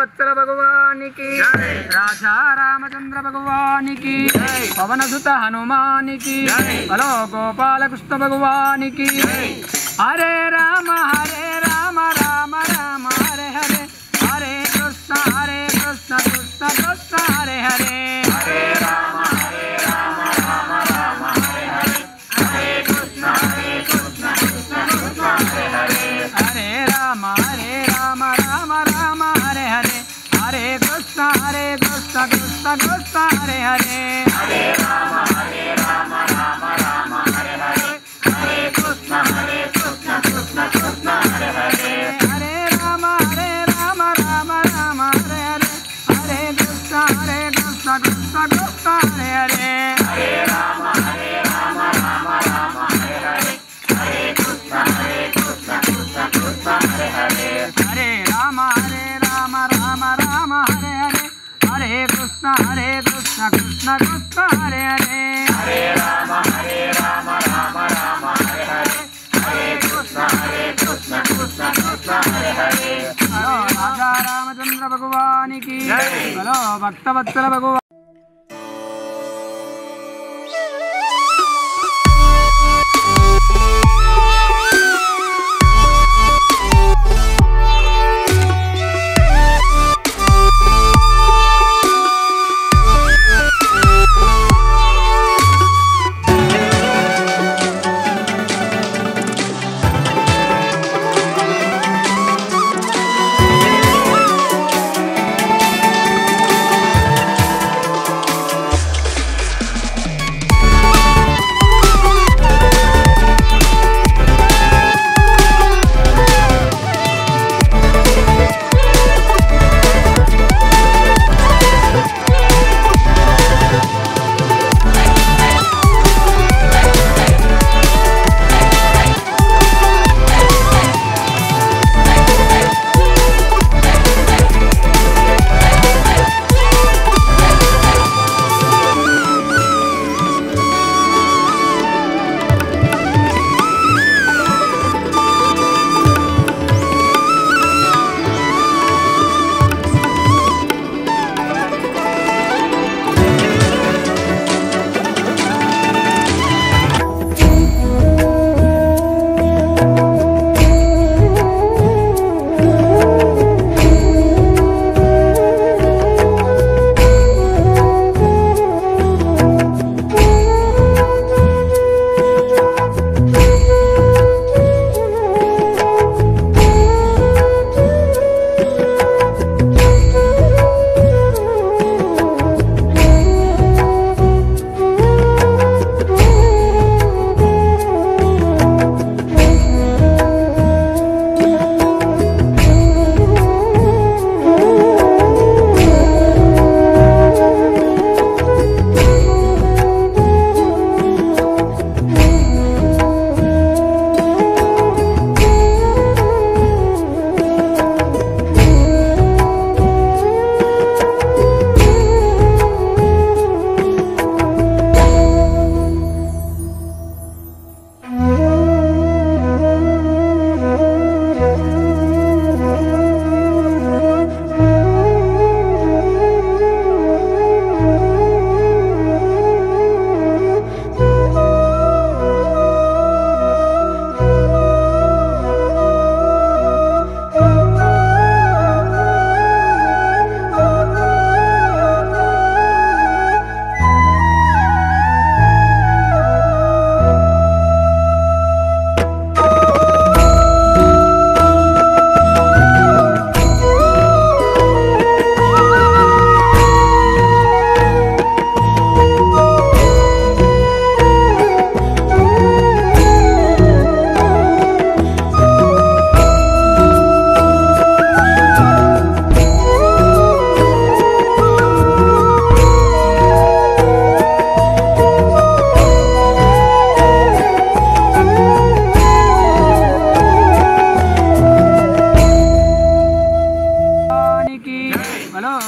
భక్తవత్సల భగవానికి రాజా రామచంద్ర భగవానికి పవనసుత హనుమానికి హలో గోపాలకృష్ణ భగవానికి హరే రామ రామ రామ హరే హరే హరే కృష్ణ కృష్ణ కృష్ణ హరే హరే హరే రామ రామ రామ హరే హరే హరే కృష్ణ కృష్ణ కృష్ణ హరే హరే హరే రామ రామ రామ హరే హరే హరే కృష్ణ కృష్ణ కృష్ణ హరే హరే హరే రామ రామ రామ హరే హరే హరే కృష్ణ కృష్ణ కృష్ణ హరే హరే హరే రామ రామ రామ హరే హరే హరే కృష్ణ కృష్ణ కృష్ణ హరే హరే హరే రామ రామ రామ హరే హరే హరే కృష్ణ కృష్ణ కృష్ణ హరే హరే హరే రామ రామ రామ హరే హరే హరే కృష్ణ కృష్ణ కృష్ణ హరే హరే హరే రామ రామ రామ హరే హరే హరే కృష్ణ కృష్ణ కృష్ణ హరే హరే హలో రాజా రామచంద్ర భగవానికి హలో భక్తవత్సల భగవాన్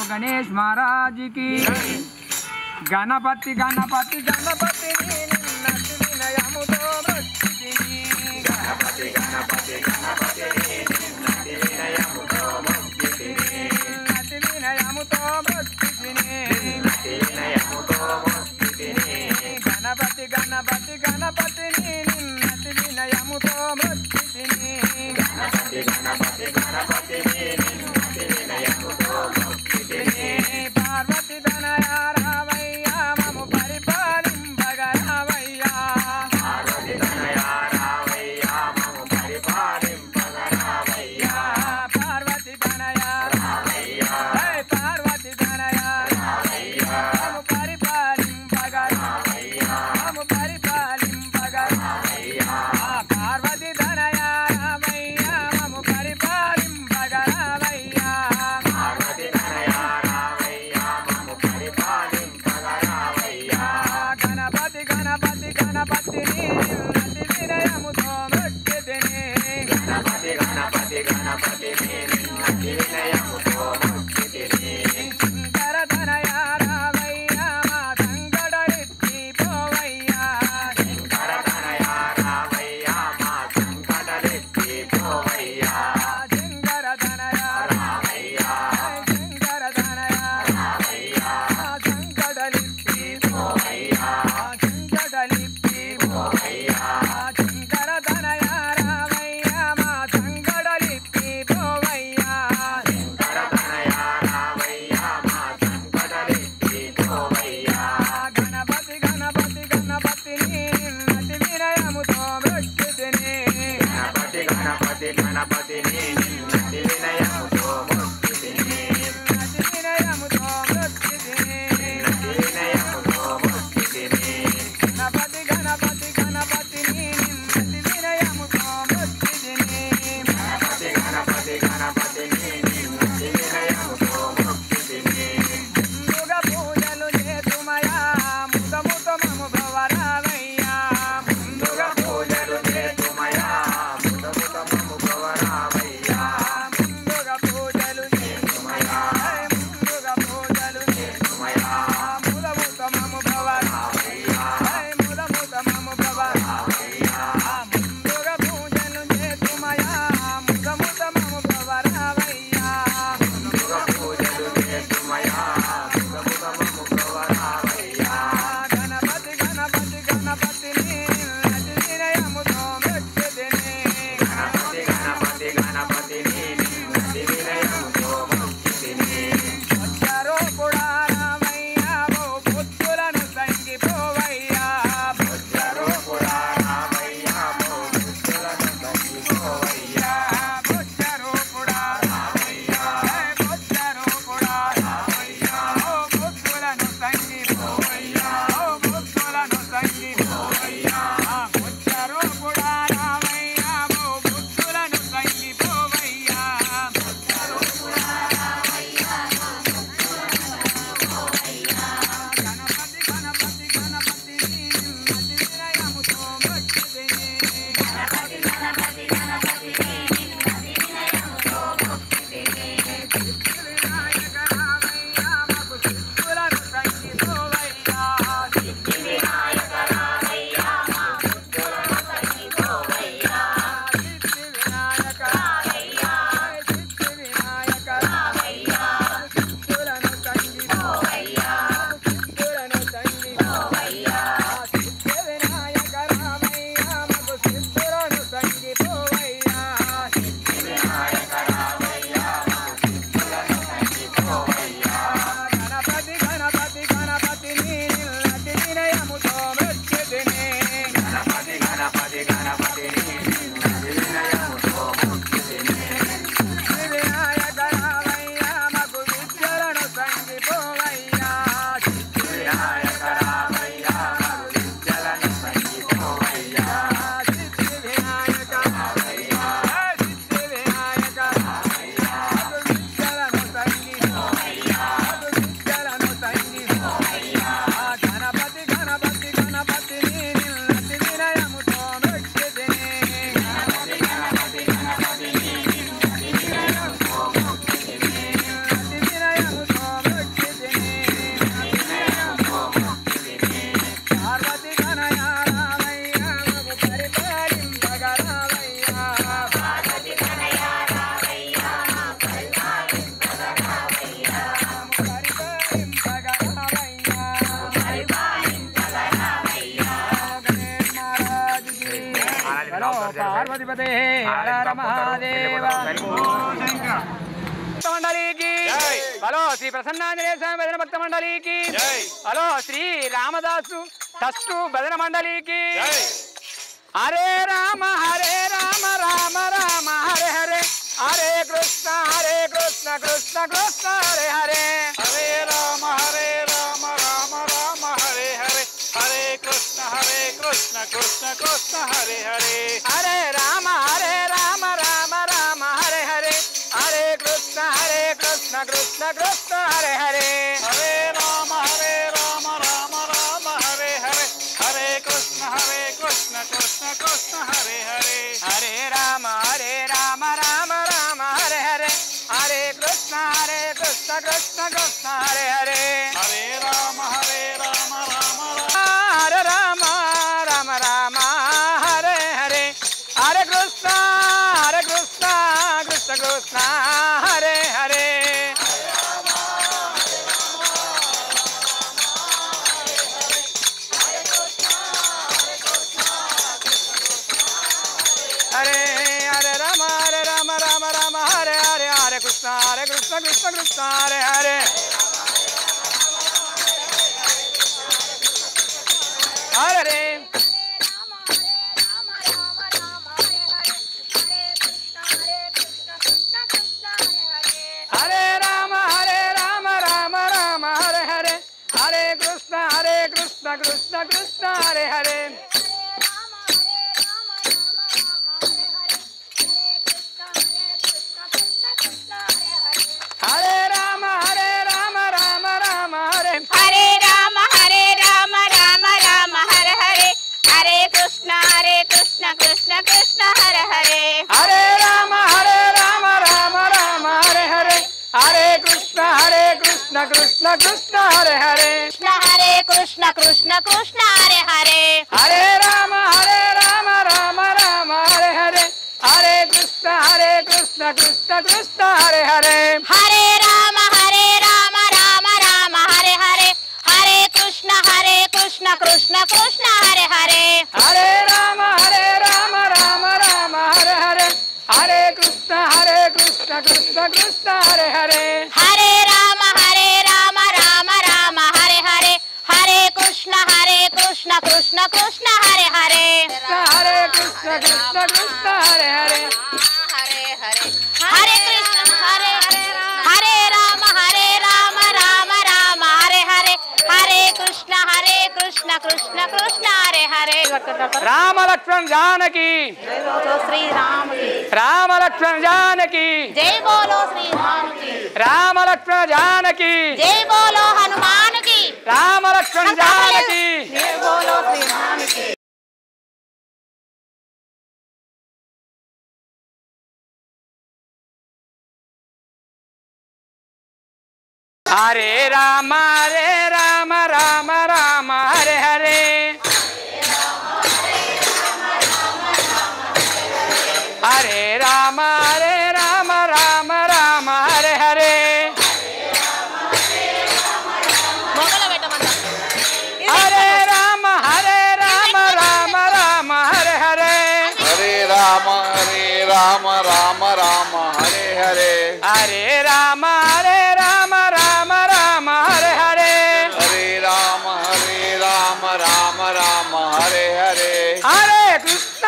गणेश महाराज की गणपति गणपति गणपति गणपति गणपति गणपति పార్వతిపతే హర హర మహాదేవ మండలికి హలో శ్రీ ప్రసన్నాంజనేయ స్వామి భజన భక్త మండలికి హలో శ్రీ రామదాసు ట్రస్ట్ భజన మండలికి హరే రామ రామ రామ హరే హరే హరే కృష్ణ కృష్ణ కృష్ణ హరే హరే హరే రామ రామ రామ హరే హరే హరే కృష్ణ కృష్ణ కృష్ణ హరే హరే హరే రామ రామ రామ హరే హరే హరే కృష్ణ కృష్ణ కృష్ణ హరే హరే హరే రామ రామ రామ హరే హరే హరే కృష్ణ కృష్ణ కృష్ణ హరే హరే హరే రామ రామ రామ హరే హరే హరే కృష్ణ కృష్ణ కృష్ణ హరే హరే హరే రామ రామ హరే రామ రామ హరే హరే హరే కృష్ణ కృష్ణ కృష్ణ హరే హరే హరే హరే రామ రామ హరే హరే హరే కృష్ణ కృష్ణ హరే హరే హరే హరే రామ రామ హరే హరే హరే కృష్ణ కృష్ణ హరే హరే హరే రామ రామ హరే హరే రామ రామ హరే హరే హరే కృష్ణ కృష్ణ కృష్ణ హరే హరే హరే రామ రామ హరే హరే హరే కృష్ణ కృష్ణ కృష్ణ హరే హరే కృష్ణ కృష్ణ హరే హరే హరే రామ రామ హరే హరే హరే కృష్ణ కృష్ణ కృష్ణ హరే హరే హరే రామ రామ హరే హరే హరే కృష్ణ కృష్ణ కృష్ణ హరే హరే హరే రామ రామ హరే హరే హరే కృష్ణ కృష్ణ కృష్ణ హరే హరే హరే రామ రామ హరే హరే హరే కృష్ణ కృష్ణ కృష్ణ హరే హరే హరే కృష్ణ కృష్ణ హరే హరే హరే హరే హరే కృష్ణ హరే రామ రామ హరే హరే హరే కృష్ణ కృష్ణ కృష్ణ హరే హరే రామ లక్ష్మణ జానకి జై బోలో శ్రీరామ్ కి రామ లక్ష్మణ జానకి జై బోలో శ్రీరామ్ కి రామ లక్ష్మణ జానకి జై బోలో హనుమాన్ కి రామ లక్ష్మణ జానకి జై బోలో శ్రీరామ్ కి హరే రామ రామ హరే హరే హరే రామ రామ హరే హరే మొగల పెట్టమంట హరే రామ రామ హరే హరే హరే రామ రామ హరే హరే హరే రామ రామ హరే హరే హరే రామ రామ హరే హరే హరే కృష్ణ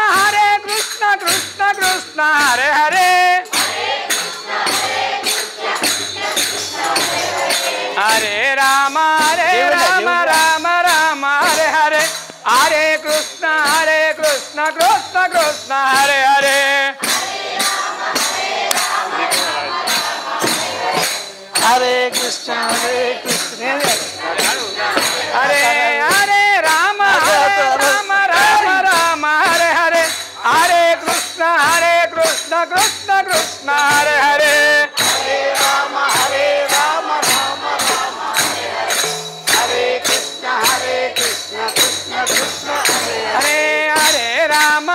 కృష్ణ కృష్ణ హరే హరే హరే రామ రామ హరే హరే హరే కృష్ణ కృష్ణ కృష్ణ హరే హరే హరే కృష్ణ హరే హరే రామ రామ హరే హరే హరే కృష్ణ కృష్ణ కృష్ణ హరే హరే హరే రామ హరే కృష్ణ కృష్ణ కృష్ణ హరే హరే రామ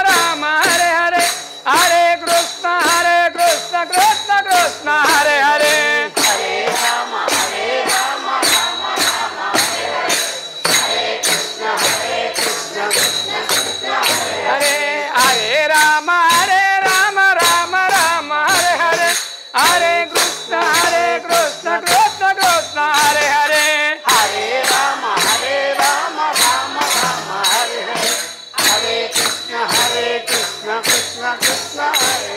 రామ హరే హరే హరే కృష్ణ కృష్ణ కృష్ణ హరే హరే హరే రామ హరే కృష్ణ కృష్ణ కృష్ణ కృష్ణ హరే కృష్ణ కృష్ణ కృష్ణ హరే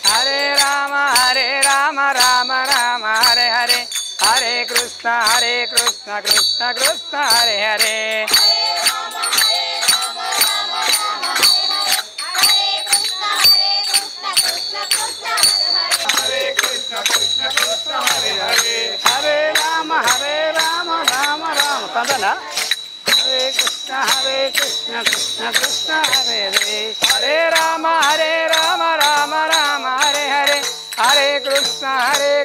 హరే హరే రామ రామ రామ హరే హరే హరే కృష్ణ కృష్ణ కృష్ణ హరే హరే హరే రామ రామ రామ కదనా హరే కృష్ణ కృష్ణ కృష్ణ హరే హరే హరే రామ రామ రామ హరే హరే హరే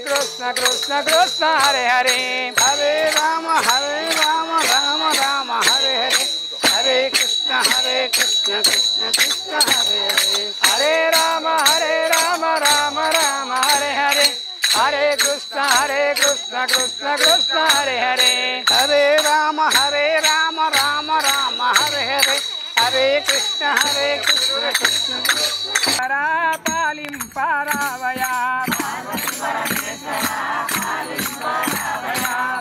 కృష్ణ కృష్ణ కృష్ణ హరే హరే హరే రామ రామ రామ హరే హరే హరే కృష్ణ కృష్ణ కృష్ణ హరే హరే హరే రామ రామ రామ హరే హరే హరే కృష్ణ కృష్ణ కృష్ణ హరే హరే హరే రామ రామ రామ హరే హరే హరే కృష్ణ కృష్ణ పాలింపారావయా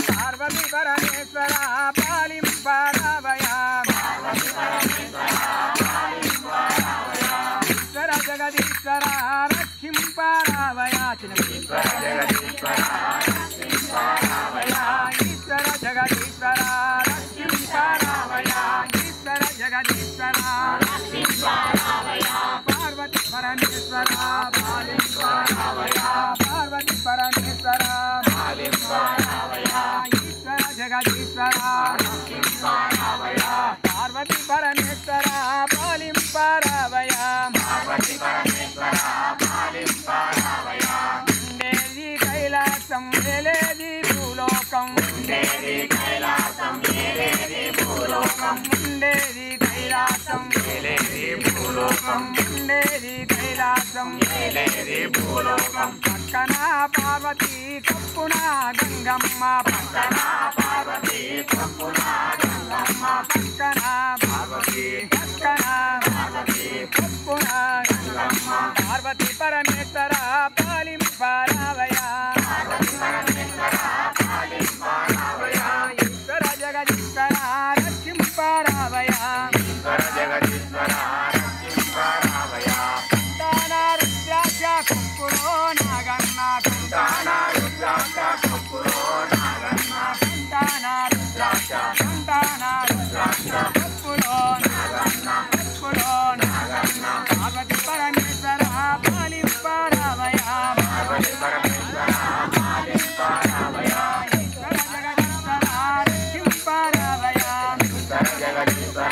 పార్వతి పరమేశ్వర పాలింపారావయా ఈశ్వర జగదీశ్వర రక్షింపారావయా ఈశ్వర జగదీశ్వర రక్షింపారావయా ఈశ్వర జగదీశ్వర పార్వతి పరమేశ్వర పార్వతి పరమేశ్వర ఈశ్వర జగదీశ్వర పార్వతి పరమేశ్వర పాలింపారావయా ఉండేది కైలాసం వెలేది భూలోకం ఉండేది కైలాసం వెలేది భూలోకం ఉండేది కైలాసం వెలేది భూలోకం ఉండేది కైలాసం వెలేది భూలోకం పక్కన పార్వతి కప్పున గంగమ్మ పక్కన పార్వతి కప్పున గంగమ్మ పక్కన పార్వతి పక్కన పార్వతి కప్పున గంగమ్మ పార్వతి పరమేశ్వర పాలింపారావయా ఈశ్వర జగదీశ్వర రక్షింపారావయా సంతాన రుద్రాక్ష కప్పులో నాగన్న సంతాన రుద్రాక్ష కప్పులో నాగన్న సంతాన రుద్రాక్ష కప్పులో నాగన్న పార్వతి పరమేశ్వర పాలింపారావయా ఈశ్వర జగదీశ్వర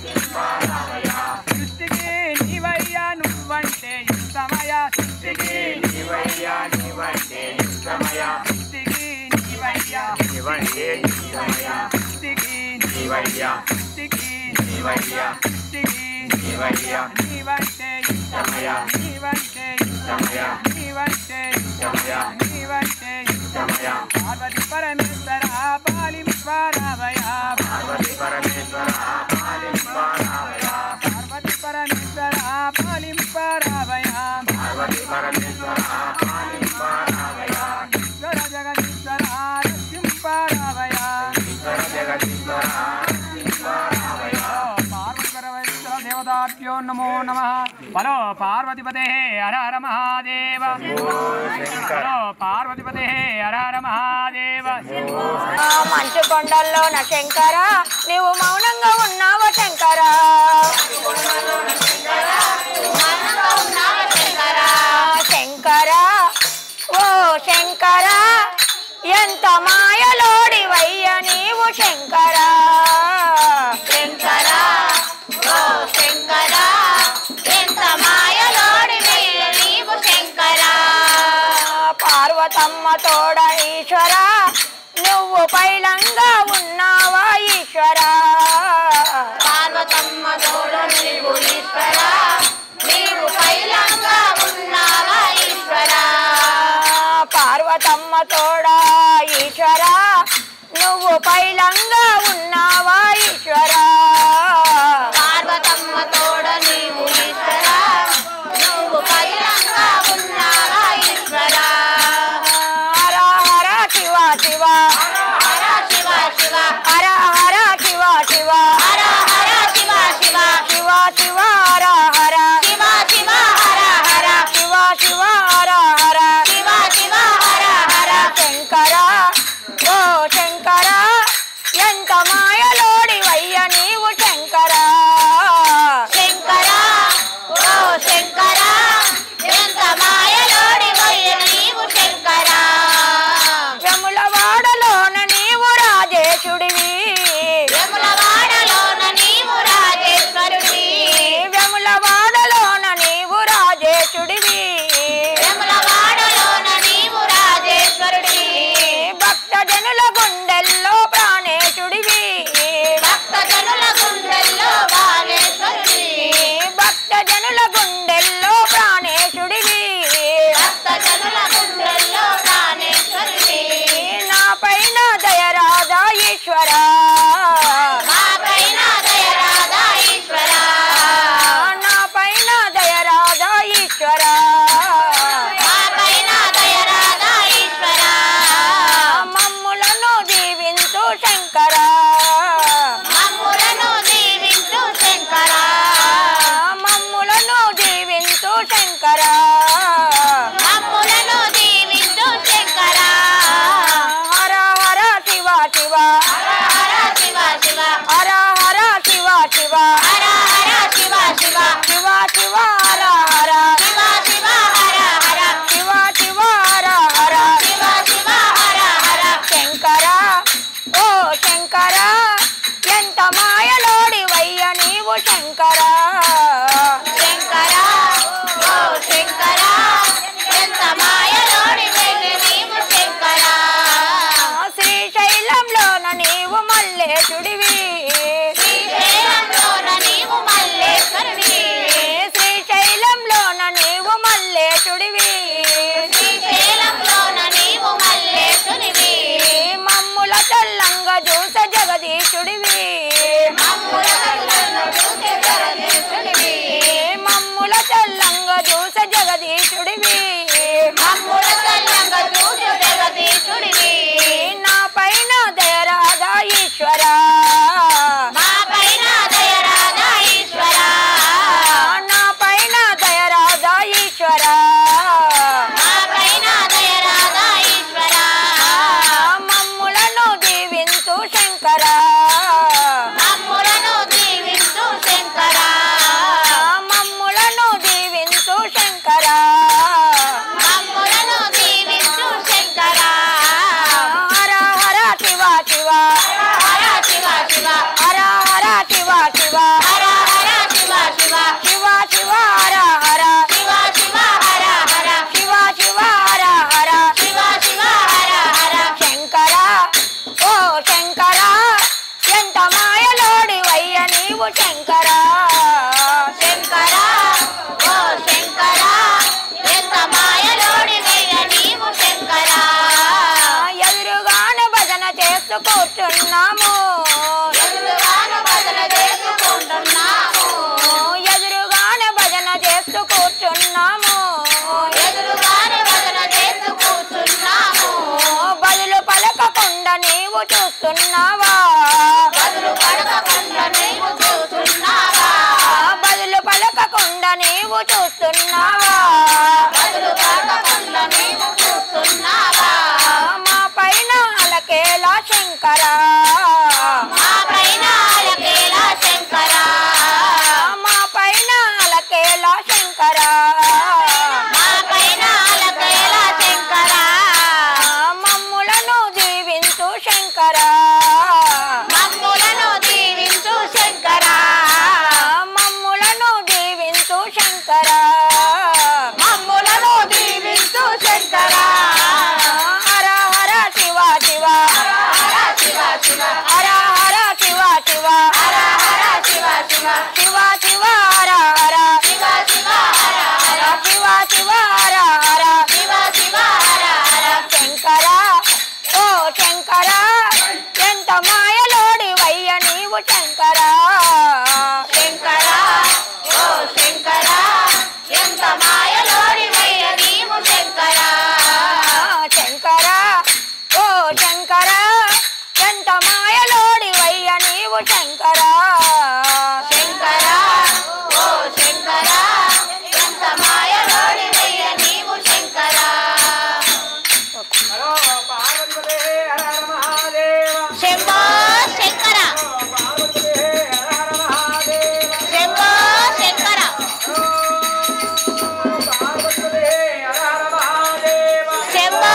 రక్షింపారావయా సృష్టికి నీవయ్యా నువ్వంటే ఇష్టమయా సృష్టికి నీవయ్యా నువ్వంటే ఇష్టమయా సృష్టికి నీవయ్యా నువ్వంటే ఇష్టమయా సృష్టికి నీవయ్యా సృష్టికి నీవయ్యా సృష్టికి నీవయ్యా నీవంటే ఇష్టమయా నీవంటే ఇష్టమయా నీవంటే ఇష్టమయా నీవంటే ఇష్టమయా పార్వతి పరమేశ్వర పాలింపారావయా పార్వతి పరమేశ్వర పాలింపారావయా పార్వతి పరమేశ్వర పాలింపారావయా పార్వతి పరమేశ్వర పాలింపారావయా ఈశ్వర జగదీశ్వర రక్షింపారావయా ఈశ్వర జగదీశ్వర రక్షింపారావయా పార్వతి పరమేశ్వర దేవతాభ్యో నమో నమః బలో పార్వతిపతే హర హర మహాదేవ బలో పార్వతిపతే హర హర మహాదేవ మంచు కొండల్లోన శంకర నీవు మౌనంగా ఉన్నావు శంకర శంకర ఓ శంకర ఎంత మాయలోడివయ్య నీవు శంకర శంకర ఓ శంకర ఎంత మాయలోడివయ్య నీవు శంకర పార్వతమ్మ తోడ ఈశ్వర నువ్వు పైలంగా ఉన్నావా ఈశ్వర పార్వతమ్మ తోడ నీవు ఈశ్వర నీవు పైలంగా ఉన్నావా ఈశ్వర పార్వతమ్మ తోడ ఈశ్వర నువ్వు పైలంగా ఉన్నావా ఈశ్వర పార్వతమ్మ తోడ నీవు ఈశ్వర నువ్వు పైలంగా ఉన్నావా ఈశ్వర హర హర శివ శివ హర శివ శివ హర హర శివ శివ హర హర శివ శివ శివ ఈశ్వరా మా పైన దయరాదా ఈశ్వరా నా పైన దయరాదా ఈశ్వరా మా పైన దయరాదా ఈశ్వరా మమ్ములను దీవించు శంకరా మమ్ములను దీవించు శంకరా మమ్ములను దీవించు శంకరా మమ్ములను దీవించు శంకరా హర హర శివ శివ హర హర శివ శివ హర హర శివ శివ హర హర శివ శివ శివ శివ హర హర శివ శివ హర హర శివ శివ హర హర శివ శివ హర హర శంకరా ఓ శంకరా ఎంత మాయలోడివయ్య నీవు శంకరా శంకరా ఓ శంకరా ఎంత మాయలోడివయ్య నీవు శంకరా శ్రీశైలంలోన నీవు మల్లేశుడివి శ్రీశైలంలోన నీవు మల్లేశ్వరుడివి శ్రీశైలంలోన నీవు మల్లేశుడివి శ్రీశైలంలోన నీవు మల్లేశుడివి మమ్ముల చల్లంగా చూస జగదీశుడివి మమ్ముల చల్లంగా చూస జగదీశుడివి మమ్ముల చల్లంగా చూస జగదీశుడివి మమ్ముల చల్లంగా చూస జగదీశుడివి నా పైన దయరాదా ఈశ్వరా మా పైన దయరాదా ఈశ్వరా నా పైన దయరాదా ఈశ్వరా మా పైన దయరాదా ఈశ్వరా మమ్ములను దీవించు శంకరా మమ్ములను దీవించు శంకరా మమ్ములను దీవించు శంకరా మమ్ములను దీవించు శంకరా హర హర శివ శివ హర శివ శివ హర హర శివ శివ హర హర శివ శివ శివ శివ హర హర శివ శివ హర హర శివ శివ హర హర శివ శివ హర హర శంకరా ఓ శంకరా ఎంత మాయలోడివయ్య నీవు శంకరా శంకరా ఓ శంకరా ఎంత మాయలోడివయ్య నీవు శంకరా ఎదురుగానే భజన చేస్తూ కూర్చున్నాము ఎదురుగానే భజన చేసుకుంటున్నాము ఎదురుగానే భజన చేస్తూ కూర్చున్నాము ఎదురుగానే భజన చేస్తూ కూర్చున్నాము బదులు పలకకుండా నీవు చూస్తున్నావా బదులు పలకకుండా నీవు చూస్తున్నావా బదులు పలకకుండా నీవు చూస్తున్నావా బదులు పలకకుండా నీవు చూస్తున్నావా మా పైన అలకేలా శంకరా మా పైన అలకేలా శంకరా మా పైన అలకేలా శంకరా మా పైన అలకేలా శంకరా మమ్ములను దీవించు శంకరా మమ్ములను దీవించు శంకరా మమ్ములను దీవించు శంకరా మమ్ములను దీవించు శంకరా హర హర శివ శివ హర హర శివ శివ హర హర శివ శివ హర హర శివ శివ శివ శివ హర హర శివ శివ హర హర శివ శివ హర హర శివ శివ హర హర శంకరా ఓ శంకరా ఎంత మాయలోడివయ్య నీవు శంకరా శంకరా ఓ శంకరా ఎంత మాయలోడివయ్య నీవు శంకరా శంకరా ఓ శంకరా ఎంత మాయలోడివయ్య నీవు శంకరా శంకరా ఓ శంకరా ఎంత మాయలోడివయ్య నీవు శంకరా హలో పార్వతీ హర హర మహాదేవ శంభో శంకర పార్వతీ హర హర మహాదేవ శంభో శంకర పార్వతీ హర హర మహాదేవ శంభో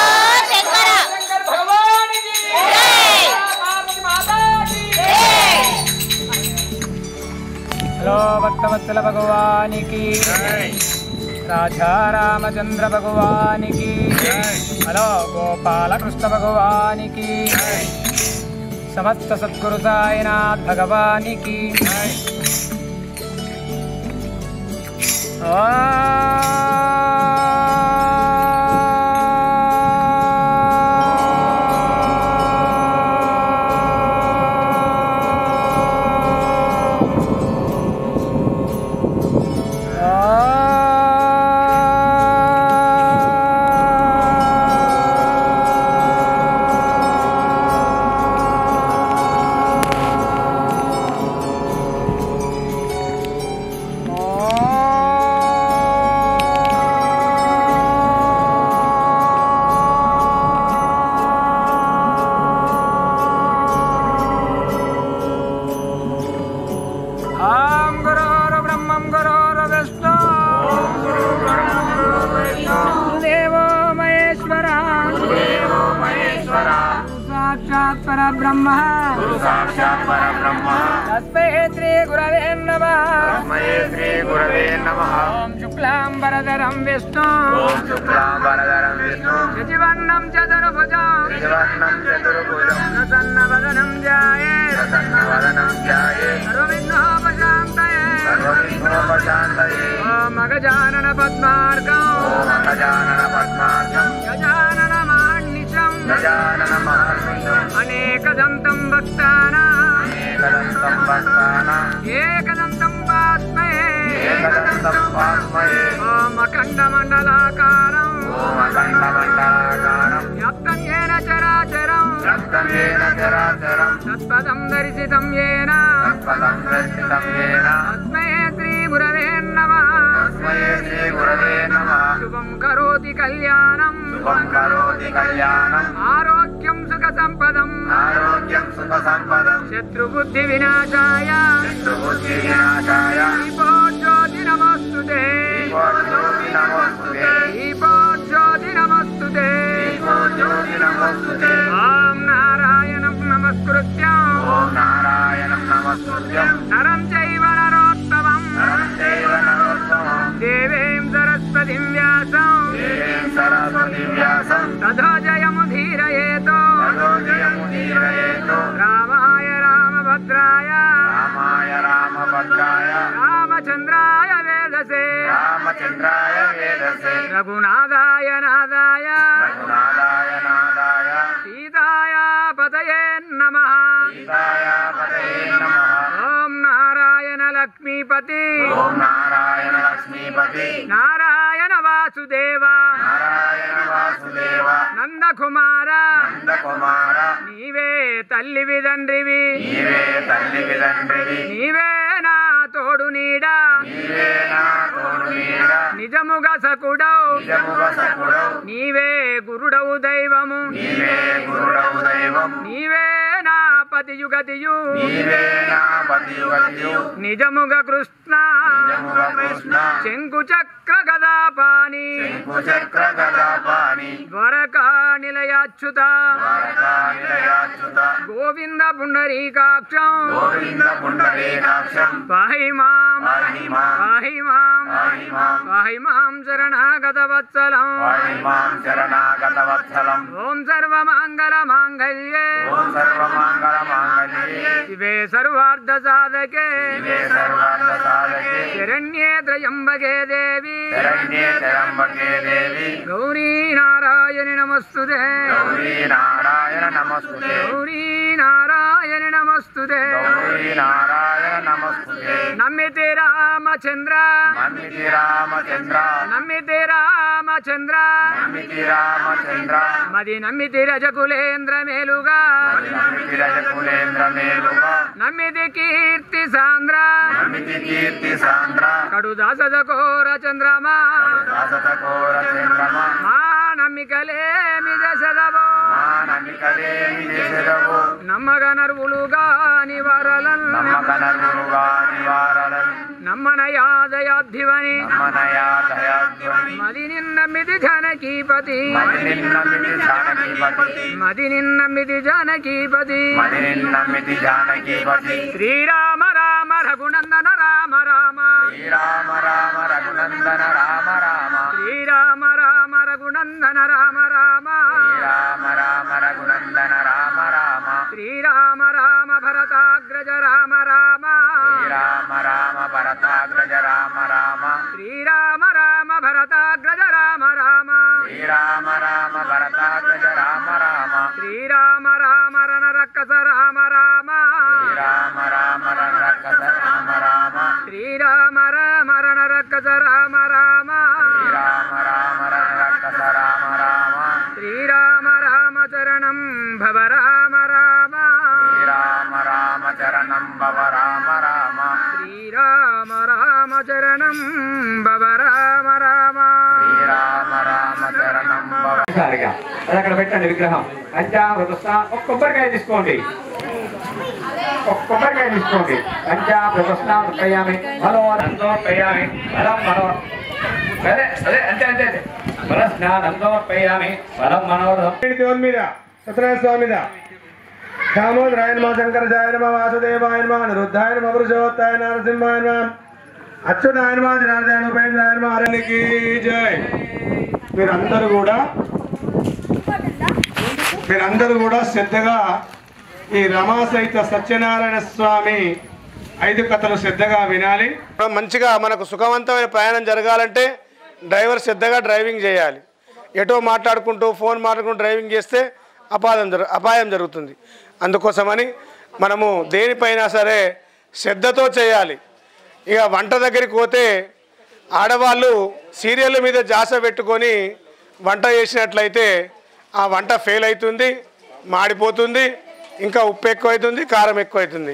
శంకర శంకర భగవానికి జై పార్వతీ మాతాకి జై హలో భక్తవత్సల భగవానికి రాజా రామచంద్ర భగవానికి హలో గోపాలకృష్ణ భగవానికి సమస్త సద్గురు సాయినాథ్ భగవానికి परब्रह्म गुरु साक्षात् परब्रह्म तस्मै श्री गुरवे नमः तस्मै श्री गुरवे नमः ओम शुक्लांबरधरं विष्णु ओम शुक्लांबरधरं विष्णु शशिवर्णं चतुर्भुजं प्रसन्नवदनं ध्याये सर्वविघ्नोपशान्तये ओम गजानन पद्मार्कं गजानन अनेकदन्तं भक्तानां एकदन्तं पास्महे ओम अखण्डमण्डलाकारं व्याप्तं येन चराचरं तत्पदं दर्शितं येन तस्मै श्रीगुरवे नमः शुभं करोति कल्याणं आरोग्यं सुखसम्पदं शत्रुबुद्धिविनाशाय दीपो ज्योति नमोस्तुते ॐ नारायणं नमस्कृत्य नरं चैव नरोत्तमं देवीं सरस्वतीं व्यासं ततो जयमुदीरयेत् रामाय रामभद्राय रामचन्द्राय वेदसे रघुनाथाय नाथाय सीताय पतये नमः ओम नारायण लक्ष्मीपति नारायण वासुदेव నందకుమార నీవే తల్లివి తండ్రివి నీవే నా తోడు నీడా నిజముగా సకుడవు నీవే గురుడవు దైవము నీవే నా పతియుగతియు నిజముగా కృష్ణ శంకు చక్ర గదాపాని ద్వారకా నిలయాచ్యుత గోవింద పుండరీకాక్షం పాహి మాం శరణాగత వత్సలం ఓం సర్వమంగళ మాంగళ్యే శివే సర్వార్థ సాధకే శరణ్యే త్రయంబకే దేవి గౌరీ నారాయణి నమస్తుతే గౌరీ నారాయణి నమస్తుతే నమ్మితే రామచంద్ర మది నమ్మితి రజకులేంద్ర మేలుగా నమ్మితి కీర్తి సాంద్ర కడు దాసద కోర చంద్రమా మా నమ్మికలేమి దశదవో నమ్మగ నరువులుగా నివారలన్ నమ్మన యాదయాధివని మది నిన్నమ్మిది జానకీపతి మది నిన్నమ్మిది జానకీపతి శ్రీరామ రామ రఘునందన రామ రామ శ్రీరామ రామ రఘునందన రామ రామ శ్రీరామ రామ భరతాగ్రజ రామ రామ శ్రీరామ రామ భరతాగ్రజ రామ రామ శ్రీరామ రామ రణ రక్కస రామ రామ శ్రీరామ రామ రణరక్కస రామ రామ శ్రీరామ రామ రణరక్కస రామ రామ శ్రీరామ రామ చరణం భవ రామ రామ శ్రీరామ రామ చరణం భవ రామ రామ శ్రీరామ రామ చరణం భవ రామ రామ శ్రీరామ రామ చరణం భవ. అది అక్కడ పెట్టండి విగ్రహం. పంచామృత ఒక కొబ్బరికాయ తీసుకోండి, ఒక కొబ్బరికాయ తీసుకోండి. పంచామృతయామి హలో నందోపయామి బలం మనో అదే అదే అంతే అంతే అంతే బల స్నానందోపయామి బలం మనోరథం. దేవుని మీద సత్యనారాయణ స్వామి మీద దామోదరాయ నమ శంకరజాయ నమ వాసుదేవాయ నమ అనిరుద్ధాయ నమ పురుషోత్తాయ నరసింహాయ నమ అచ్యుతాయ నమ జనార్దన ఉపేంద్రాయ నమ హరికి జై. మీరందరూ కూడా శ్రద్ధగా ఈ రమాసహిత సత్యనారాయణ స్వామి 5 కథలు శ్రద్ధగా వినాలి. మంచిగా మనకు సుఖవంతమైన ప్రయాణం జరగాలంటే డ్రైవర్ శ్రద్ధగా డ్రైవింగ్ చేయాలి. ఎటో మాట్లాడుకుంటూ ఫోన్ మాట్లాడుకుంటూ డ్రైవింగ్ చేస్తే అపాయం జరుగుతుంది. అందుకోసమని మనము దేనిపైనా సరే శ్రద్ధతో చేయాలి. ఇక వంట దగ్గరికి పోతే ఆడవాళ్ళు సీరియళ్ళ మీద జాస పెట్టుకొని వంట చేసినట్లయితే ఆ వంట ఫెయిల్ అవుతుంది, మాడిపోతుంది, ఇంకా ఉప్పు ఎక్కువైతుంది, కారం ఎక్కువైతుంది.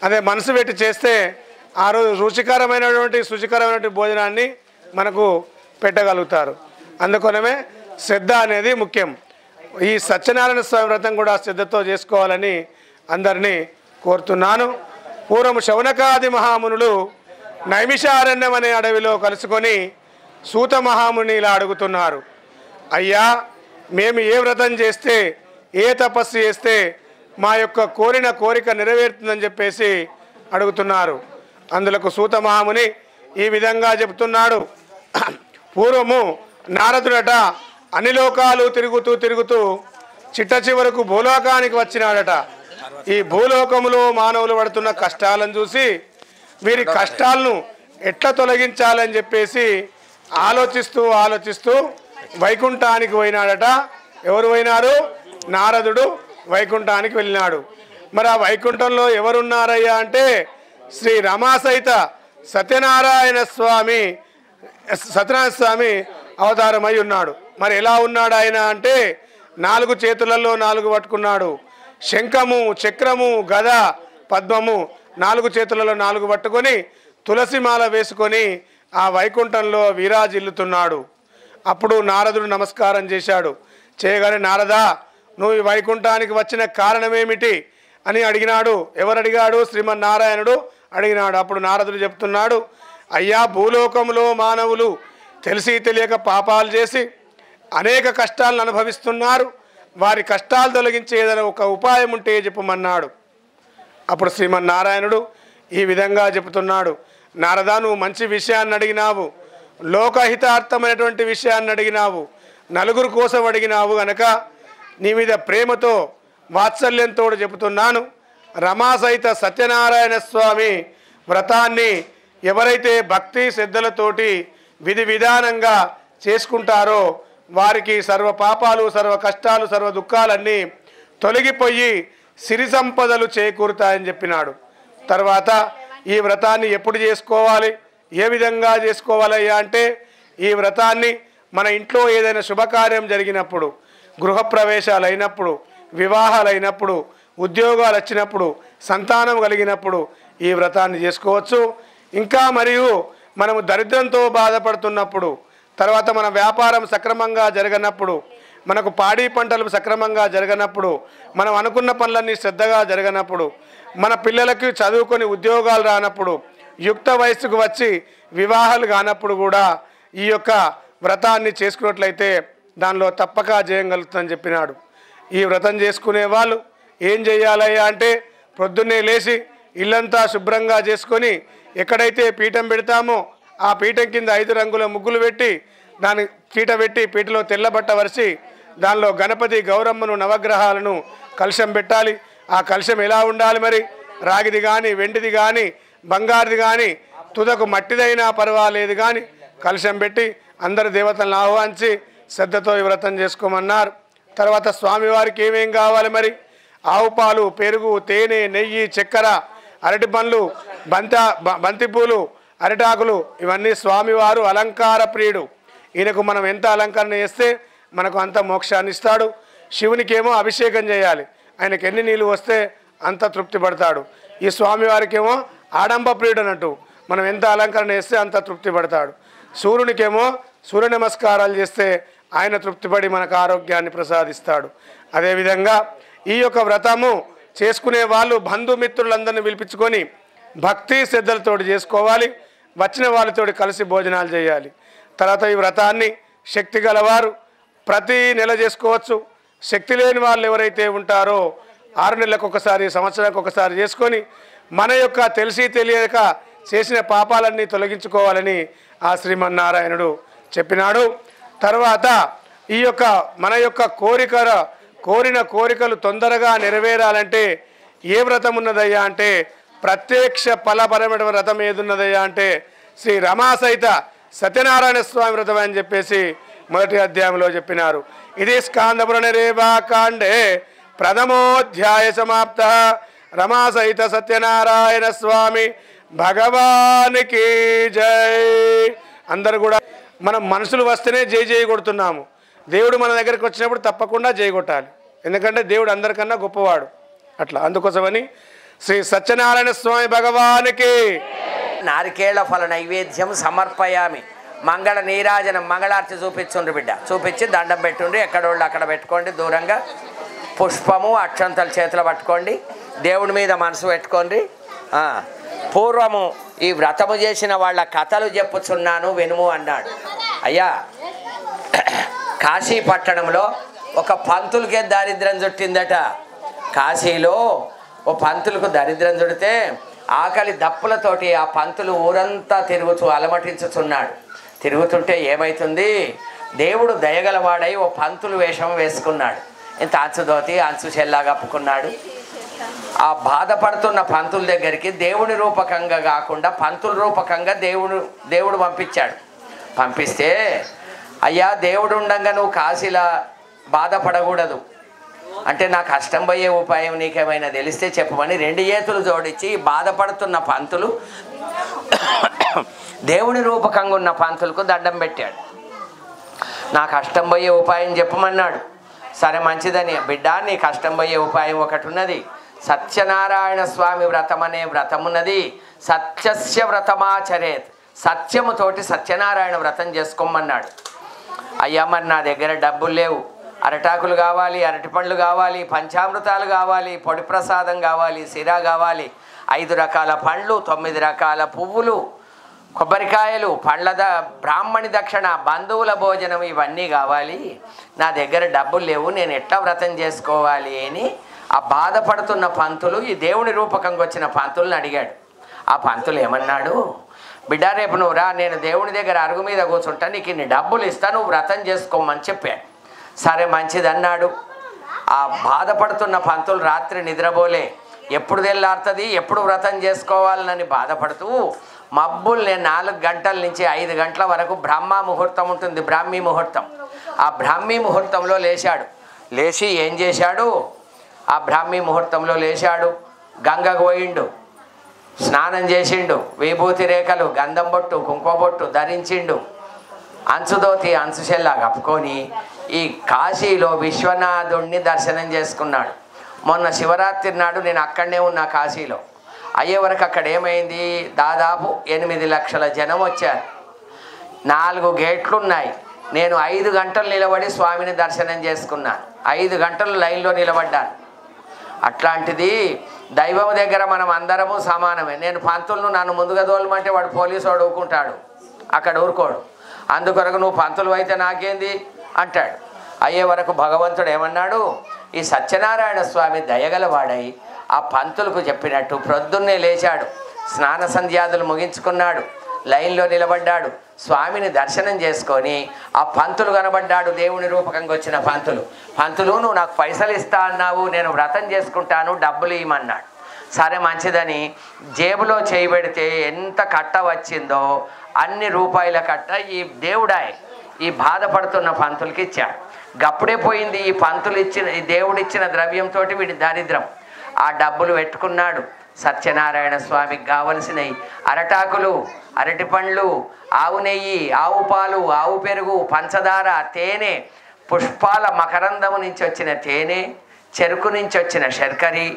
అదే మనసు పెట్టి చేస్తే ఆ రోజు శుచికరమైనటువంటి భోజనాన్ని మనకు పెట్టగలుగుతారు. అందుకోనమే శ్రద్ధ అనేది ముఖ్యం. ఈ సత్యనారాయణ స్వామి వ్రతం కూడా శ్రద్ధతో చేసుకోవాలని అందరినీ కోరుతున్నాను. పూర్వం శౌనకాది మహామునులు నైమిషారణ్యం అనే అడవిలో కలుసుకొని సూత మహాముని ఇలా అడుగుతున్నారు, అయ్యా మేము ఏ వ్రతం చేస్తే ఏ తపస్సు చేస్తే మా యొక్క కోరిక నెరవేరుతుందని చెప్పేసి అడుగుతున్నారు. అందులకు సూత మహాముని ఈ విధంగా చెప్తున్నాడు. పూర్వము నారదుడట అన్ని లోకాలు తిరుగుతూ చిట్ట చివరకు భూలోకానికి వచ్చినాడట. ఈ భూలోకములో మానవులు పడుతున్న కష్టాలను చూసి వీరి కష్టాలను ఎట్లా తొలగించాలని చెప్పేసి ఆలోచిస్తూ వైకుంఠానికి పోయినాడట. ఎవరు పోయినారు? నారదుడు వైకుంఠానికి వెళ్ళినాడు. మరి ఆ వైకుంఠంలో ఎవరున్నారయ్యా అంటే శ్రీ రమాసహిత సత్యనారాయణ స్వామి అవతారమై ఉన్నాడు. మరి ఎలా ఉన్నాడు ఆయన అంటే 4 చేతులలో 4 పట్టుకున్నాడు. శంఖము, చక్రము, గద, పద్మము 4 చేతులలో 4 పట్టుకొని తులసిమాల వేసుకొని ఆ వైకుంఠంలో విరాజిల్లుతున్నాడు. అప్పుడు నారదుడు నమస్కారం చేశాడు. చేయగానే నారదా, నువ్వు ఈ వైకుంఠానికి వచ్చిన కారణమేమిటి అని అడిగినాడు. ఎవరు అడిగాడు? శ్రీమన్నారాయణుడు అడిగినాడు. అప్పుడు నారదుడు చెప్తున్నాడు, అయ్యా భూలోకంలో మానవులు తెలిసి తెలియక పాపాలు చేసి అనేక కష్టాలను అనుభవిస్తున్నారు. వారి కష్టాలు తొలగించే ఏదైనా ఒక ఉపాయం ఉంటే చెప్పమన్నాడు. అప్పుడు శ్రీమన్నారాయణుడు ఈ విధంగా చెబుతున్నాడు, నారదా నువ్వు మంచి విషయాన్ని అడిగినావు, లోకహితార్థమైనటువంటి విషయాన్ని అడిగినావు, నలుగురు కోసం అడిగినావు గనక నీ మీద ప్రేమతో వాత్సల్యంతో చెబుతున్నాను. రమాసహిత సత్యనారాయణ స్వామి వ్రతాన్ని ఎవరైతే భక్తి శ్రద్ధలతోటి విధి విధానంగా చేసుకుంటారో వారికి సర్వ పాపాలు, సర్వ కష్టాలు, సర్వ దుఃఖాలన్నీ తొలగిపోయి సిరి సంపదలు చేకూరుతాయని చెప్పినాడు. తర్వాత ఈ వ్రతాన్ని ఎప్పుడు చేసుకోవాలి, ఏ విధంగా చేసుకోవాలయ్యా అంటే ఈ వ్రతాన్ని మన ఇంట్లో ఏదైనా శుభకార్యం జరిగినప్పుడు, గృహప్రవేశాలు అయినప్పుడు, వివాహాలు అయినప్పుడు, ఉద్యోగాలు వచ్చినప్పుడు, సంతానం కలిగినప్పుడు ఈ వ్రతాన్ని చేసుకోవచ్చు. ఇంకా మరియు మనము దరిద్రంతో బాధపడుతున్నప్పుడు, తర్వాత మన వ్యాపారం సక్రమంగా జరగనప్పుడు, మనకు పాడి పంటలు సక్రమంగా జరగనప్పుడు, మనం అనుకున్న పనులన్నీ శ్రద్ధగా జరగనప్పుడు, మన పిల్లలకి చదువుకొని ఉద్యోగాలు రానప్పుడు, యుక్త వయస్సుకు వచ్చి వివాహాలు కానప్పుడు కూడా ఈ యొక్క వ్రతాన్ని చేసుకున్నట్లయితే దానిలో తప్పక జయం కలుగుతుందని చెప్పినాడు. ఈ వ్రతం చేసుకునే వాళ్ళు ఏం చేయాలయ్యా అంటే పొద్దున్నే లేచి ఇల్లంతా శుభ్రంగా చేసుకొని ఎక్కడైతే పీఠం పెడతామో ఆ పీఠం కింద 5 రంగుల ముగ్గులు పెట్టి దాని పీట పెట్టి పీటలో తెల్లబట్ట వరిసి దానిలో గణపతి, గౌరమ్మను, నవగ్రహాలను కలశం పెట్టాలి. ఆ కలశం ఎలా ఉండాలి మరి? రాగిది కానీ, వెండిది కానీ, బంగారుది కానీ, తుదకు మట్టిదైనా పర్వాలేదు కానీ కలశం పెట్టి అందరు దేవతలను ఆహ్వానించి శ్రద్ధతో ఈ వ్రతం చేసుకోమన్నారు. తర్వాత స్వామివారికి ఏమేం కావాలి మరి? ఆవు పాలు, పెరుగు, తేనె, నెయ్యి, చక్కెర, అరటి పండ్లు, బంతిపూలు, అరిటాకులు ఇవన్నీ స్వామివారు అలంకార ప్రియుడు. ఈయనకు మనం ఎంత అలంకరణ చేస్తే మనకు అంత మోక్షాన్ని ఇస్తాడు. శివునికేమో అభిషేకం చేయాలి, ఆయనకు ఎన్ని నీళ్ళు వస్తే అంత తృప్తి పడతాడు. ఈ స్వామివారికేమో ఆడంబ ప్రియుడు అన్నట్టు, మనం ఎంత అలంకరణ చేస్తే అంత తృప్తి పడతాడు. సూర్యునికేమో సూర్య నమస్కారాలు చేస్తే ఆయన తృప్తిపడి మనకు ఆరోగ్యాన్ని ప్రసాదిస్తాడు. అదేవిధంగా ఈ యొక్క వ్రతము చేసుకునే వాళ్ళు బంధుమిత్రులందరినీ పిలిపించుకొని భక్తి శ్రద్ధలతో చేసుకోవాలి. వచ్చిన వాళ్ళతోటి కలిసి భోజనాలు చేయాలి. తర్వాత ఈ వ్రతాన్ని శక్తి గలవారు ప్రతి నెల చేసుకోవచ్చు. శక్తి లేని వాళ్ళు ఎవరైతే ఉంటారో 6 నెలలకు ఒకసారి, సంవత్సరానికి ఒకసారి చేసుకొని మన యొక్క తెలిసి తెలియక చేసిన పాపాలన్నీ తొలగించుకోవాలని ఆ శ్రీమన్నారాయణుడు చెప్పినాడు. తర్వాత ఈ యొక్క మన యొక్క కోరిన కోరికలు తొందరగా నెరవేరాలంటే ఏ వ్రతం ఉన్నదయ్యా అంటే ప్రత్యక్ష ఫలపరమైన వ్రతం ఏదున్నదయ్యా అంటే శ్రీ రమాసహిత సత్యనారాయణ స్వామి వ్రతం అని చెప్పేసి మొదటి అధ్యాయంలో చెప్పినారు. ఇది స్కాందపురనిరేవాకాండే ప్రథమోధ్యాయ సమాప్త. రమాసహిత సత్యనారాయణ స్వామి భగవానికి జై. అందరు కూడా మనం మనసులు వస్తేనే జై జై కొడుతున్నాము. దేవుడు మన దగ్గరికి వచ్చినప్పుడు తప్పకుండా జై కొట్టాలి, ఎందుకంటే దేవుడు అందరికన్నా గొప్పవాడు. అట్లా అందుకోసమని శ్రీ సత్యనారాయణ స్వామి భగవానికి. నారికేళ ఫల నైవేద్యం సమర్పయామి. మంగళ నీరాజనం మంగళార్తి చూపించుండ్రు బిడ్డ, చూపించి దండం పెట్టుండ్రి. ఎక్కడోళ్ళు అక్కడ పెట్టుకోండి, దూరంగా పుష్పము అక్షంతలు చేతిలో పట్టుకోండి, దేవుడి మీద మనసు పెట్టుకోండి. పూర్వము ఈ వ్రతము చేసిన వాళ్ళ కథలు చెప్పుచున్నాను వినుము అన్నాడు. అయ్యా, కాశీ పట్టణంలో ఒక పంతులకే దారిద్ర్యం చుట్టిందట. కాశీలో ఓ పంతులకు దరిద్రం చుడితే ఆకలి దప్పులతోటి ఆ పంతులు ఊరంతా తిరుగుతూ అలమటించుతున్నాడు. తిరుగుతుంటే ఏమవుతుంది, దేవుడు దయగలవాడై ఓ పంతులు వేషం వేసుకున్నాడు. ఇంత అంచుదోతి అంచు చెల్లా కప్పుకున్నాడు. ఆ బాధపడుతున్న పంతుల దగ్గరికి దేవుని రూపకంగా కాకుండా పంతుల రూపకంగా దేవుడు పంపించాడు. పంపిస్తే, అయ్యా దేవుడు ఉండగా నువ్వు కాశీలా బాధపడకూడదు అంటే నా కష్టం పోయే ఉపాయం నీకేమైనా తెలిస్తే చెప్పమని 2 చేతులు జోడించి బాధపడుతున్న పంతులు దేవుని రూపకంగా ఉన్న పంతులకు దండం పెట్టాడు. నా కష్టం పోయే ఉపాయం చెప్పమన్నాడు. సరే మంచిదని, బిడ్డ నీ కష్టం పోయే ఉపాయం ఒకటి ఉన్నది, సత్యనారాయణ స్వామి వ్రతం అనే వ్రతం ఉన్నది. సత్యస్య వ్రతమాచరేత్, సత్యముతోటి సత్యనారాయణ వ్రతం చేసుకోమన్నాడు. అయ్యా మరి నా దగ్గర డబ్బులు లేవు, అరటాకులు కావాలి, అరటి పండ్లు కావాలి, పంచామృతాలు కావాలి, పొడి ప్రసాదం కావాలి, సిరా కావాలి, 5 రకాల పండ్లు, 9 రకాల పువ్వులు, కొబ్బరికాయలు, బ్రాహ్మణి దక్షిణ, బంధువుల భోజనం, ఇవన్నీ కావాలి. నా దగ్గర డబ్బులు లేవు, నేను ఎట్లా వ్రతం చేసుకోవాలి అని ఆ బాధపడుతున్న పంతులు ఈ దేవుని రూపకంగా వచ్చిన పంతుల్ని అడిగాడు. ఆ పంతులు ఏమన్నాడు, బిడ్డ రేపు నువ్వు రా, నేను దేవుని దగ్గర అరుగు మీద కూర్చుంటా, నీకు ఇన్ని డబ్బులు ఇస్తా, నువ్వు వ్రతం చేసుకోమని చెప్పాడు. సరే మంచిది అన్నాడు. ఆ బాధపడుతున్న పంతులు రాత్రి నిద్రపోలే. ఎప్పుడు తెల్లారుతుంది, ఎప్పుడు వ్రతం చేసుకోవాలని బాధపడుతూ మబ్బుల్ని 4 గంటల నుంచి 5 గంటల వరకు బ్రహ్మ ముహూర్తం ఉంటుంది, బ్రాహ్మీ ముహూర్తం. ఆ బ్రాహ్మీ ముహూర్తంలో లేచాడు. లేచి ఏం చేశాడు, ఆ బ్రాహ్మీ ముహూర్తంలో లేచాడు, గంగకు పోయిండు, స్నానం చేసిండు, విభూతి రేఖలు, గంధం బొట్టు, కుంకుమ బొట్టు ధరించిండు, అంచుదోతి అంచుశెల్లా కప్పుకొని ఈ కాశీలో విశ్వనాథుణ్ణి దర్శనం చేసుకున్నాడు. మొన్న శివరాత్రి నాడు నేను అక్కడనే ఉన్నా కాశీలో. అయ్యే వరకు అక్కడ ఏమైంది, దాదాపు 8 లక్షల జనం వచ్చారు. 4 గేట్లు ఉన్నాయి. నేను 5 గంటలు నిలబడి స్వామిని దర్శనం చేసుకున్నాను. 5 గంటలు లైన్లో నిలబడ్డాను. అట్లాంటిది దైవం దగ్గర మనం అందరము సమానమే. నేను పంతులను నన్ను ముందుగా తోలమంటే వాడు పోలీసు వాడు ఊరుకుంటాడు, అక్కడ ఊరుకోడు. అందుకొరకు నువ్వు పంతులు అయితే నాకేంది అంటాడు. అయ్యే వరకు భగవంతుడు ఏమన్నాడు, ఈ సత్యనారాయణ స్వామి దయగలవాడై ఆ పంతులకు చెప్పినట్టు ప్రొద్దున్నే లేచాడు, స్నాన సంధ్యాదులు ముగించుకున్నాడు, లైన్లో నిలబడ్డాడు, స్వామిని దర్శనం చేసుకొని ఆ పంతులు కనబడ్డాడు. దేవుని రూపకంగా వచ్చిన పంతులు నువ్వు నాకు పైసలు ఇస్తా అన్నావు, నేను వ్రతం చేసుకుంటాను, డబ్బులు ఇవ్వమన్నాడు. సరే మంచిదని జేబులో చేయి పెడితే ఎంత కట్ట వచ్చిందో అన్ని రూపాయల కట్ట ఈ దేవుడాయ్ ఈ బాధపడుతున్న పంతులకి ఇచ్చాడు. గప్పుడే పోయింది ఈ పంతులు ఇచ్చిన, ఈ దేవుడిచ్చిన ద్రవ్యంతో వీడి దారిద్రం. ఆ డబ్బులు పెట్టుకున్నాడు, సత్యనారాయణ స్వామికి కావలసినవి అరటాకులు, అరటి పండ్లు, ఆవు నెయ్యి, ఆవు పాలు, ఆవు పెరుగు, పంచదార, తేనె, పుష్పాల మకరందము నుంచి వచ్చిన తేనె, చెరుకు నుంచి వచ్చిన శర్కరి,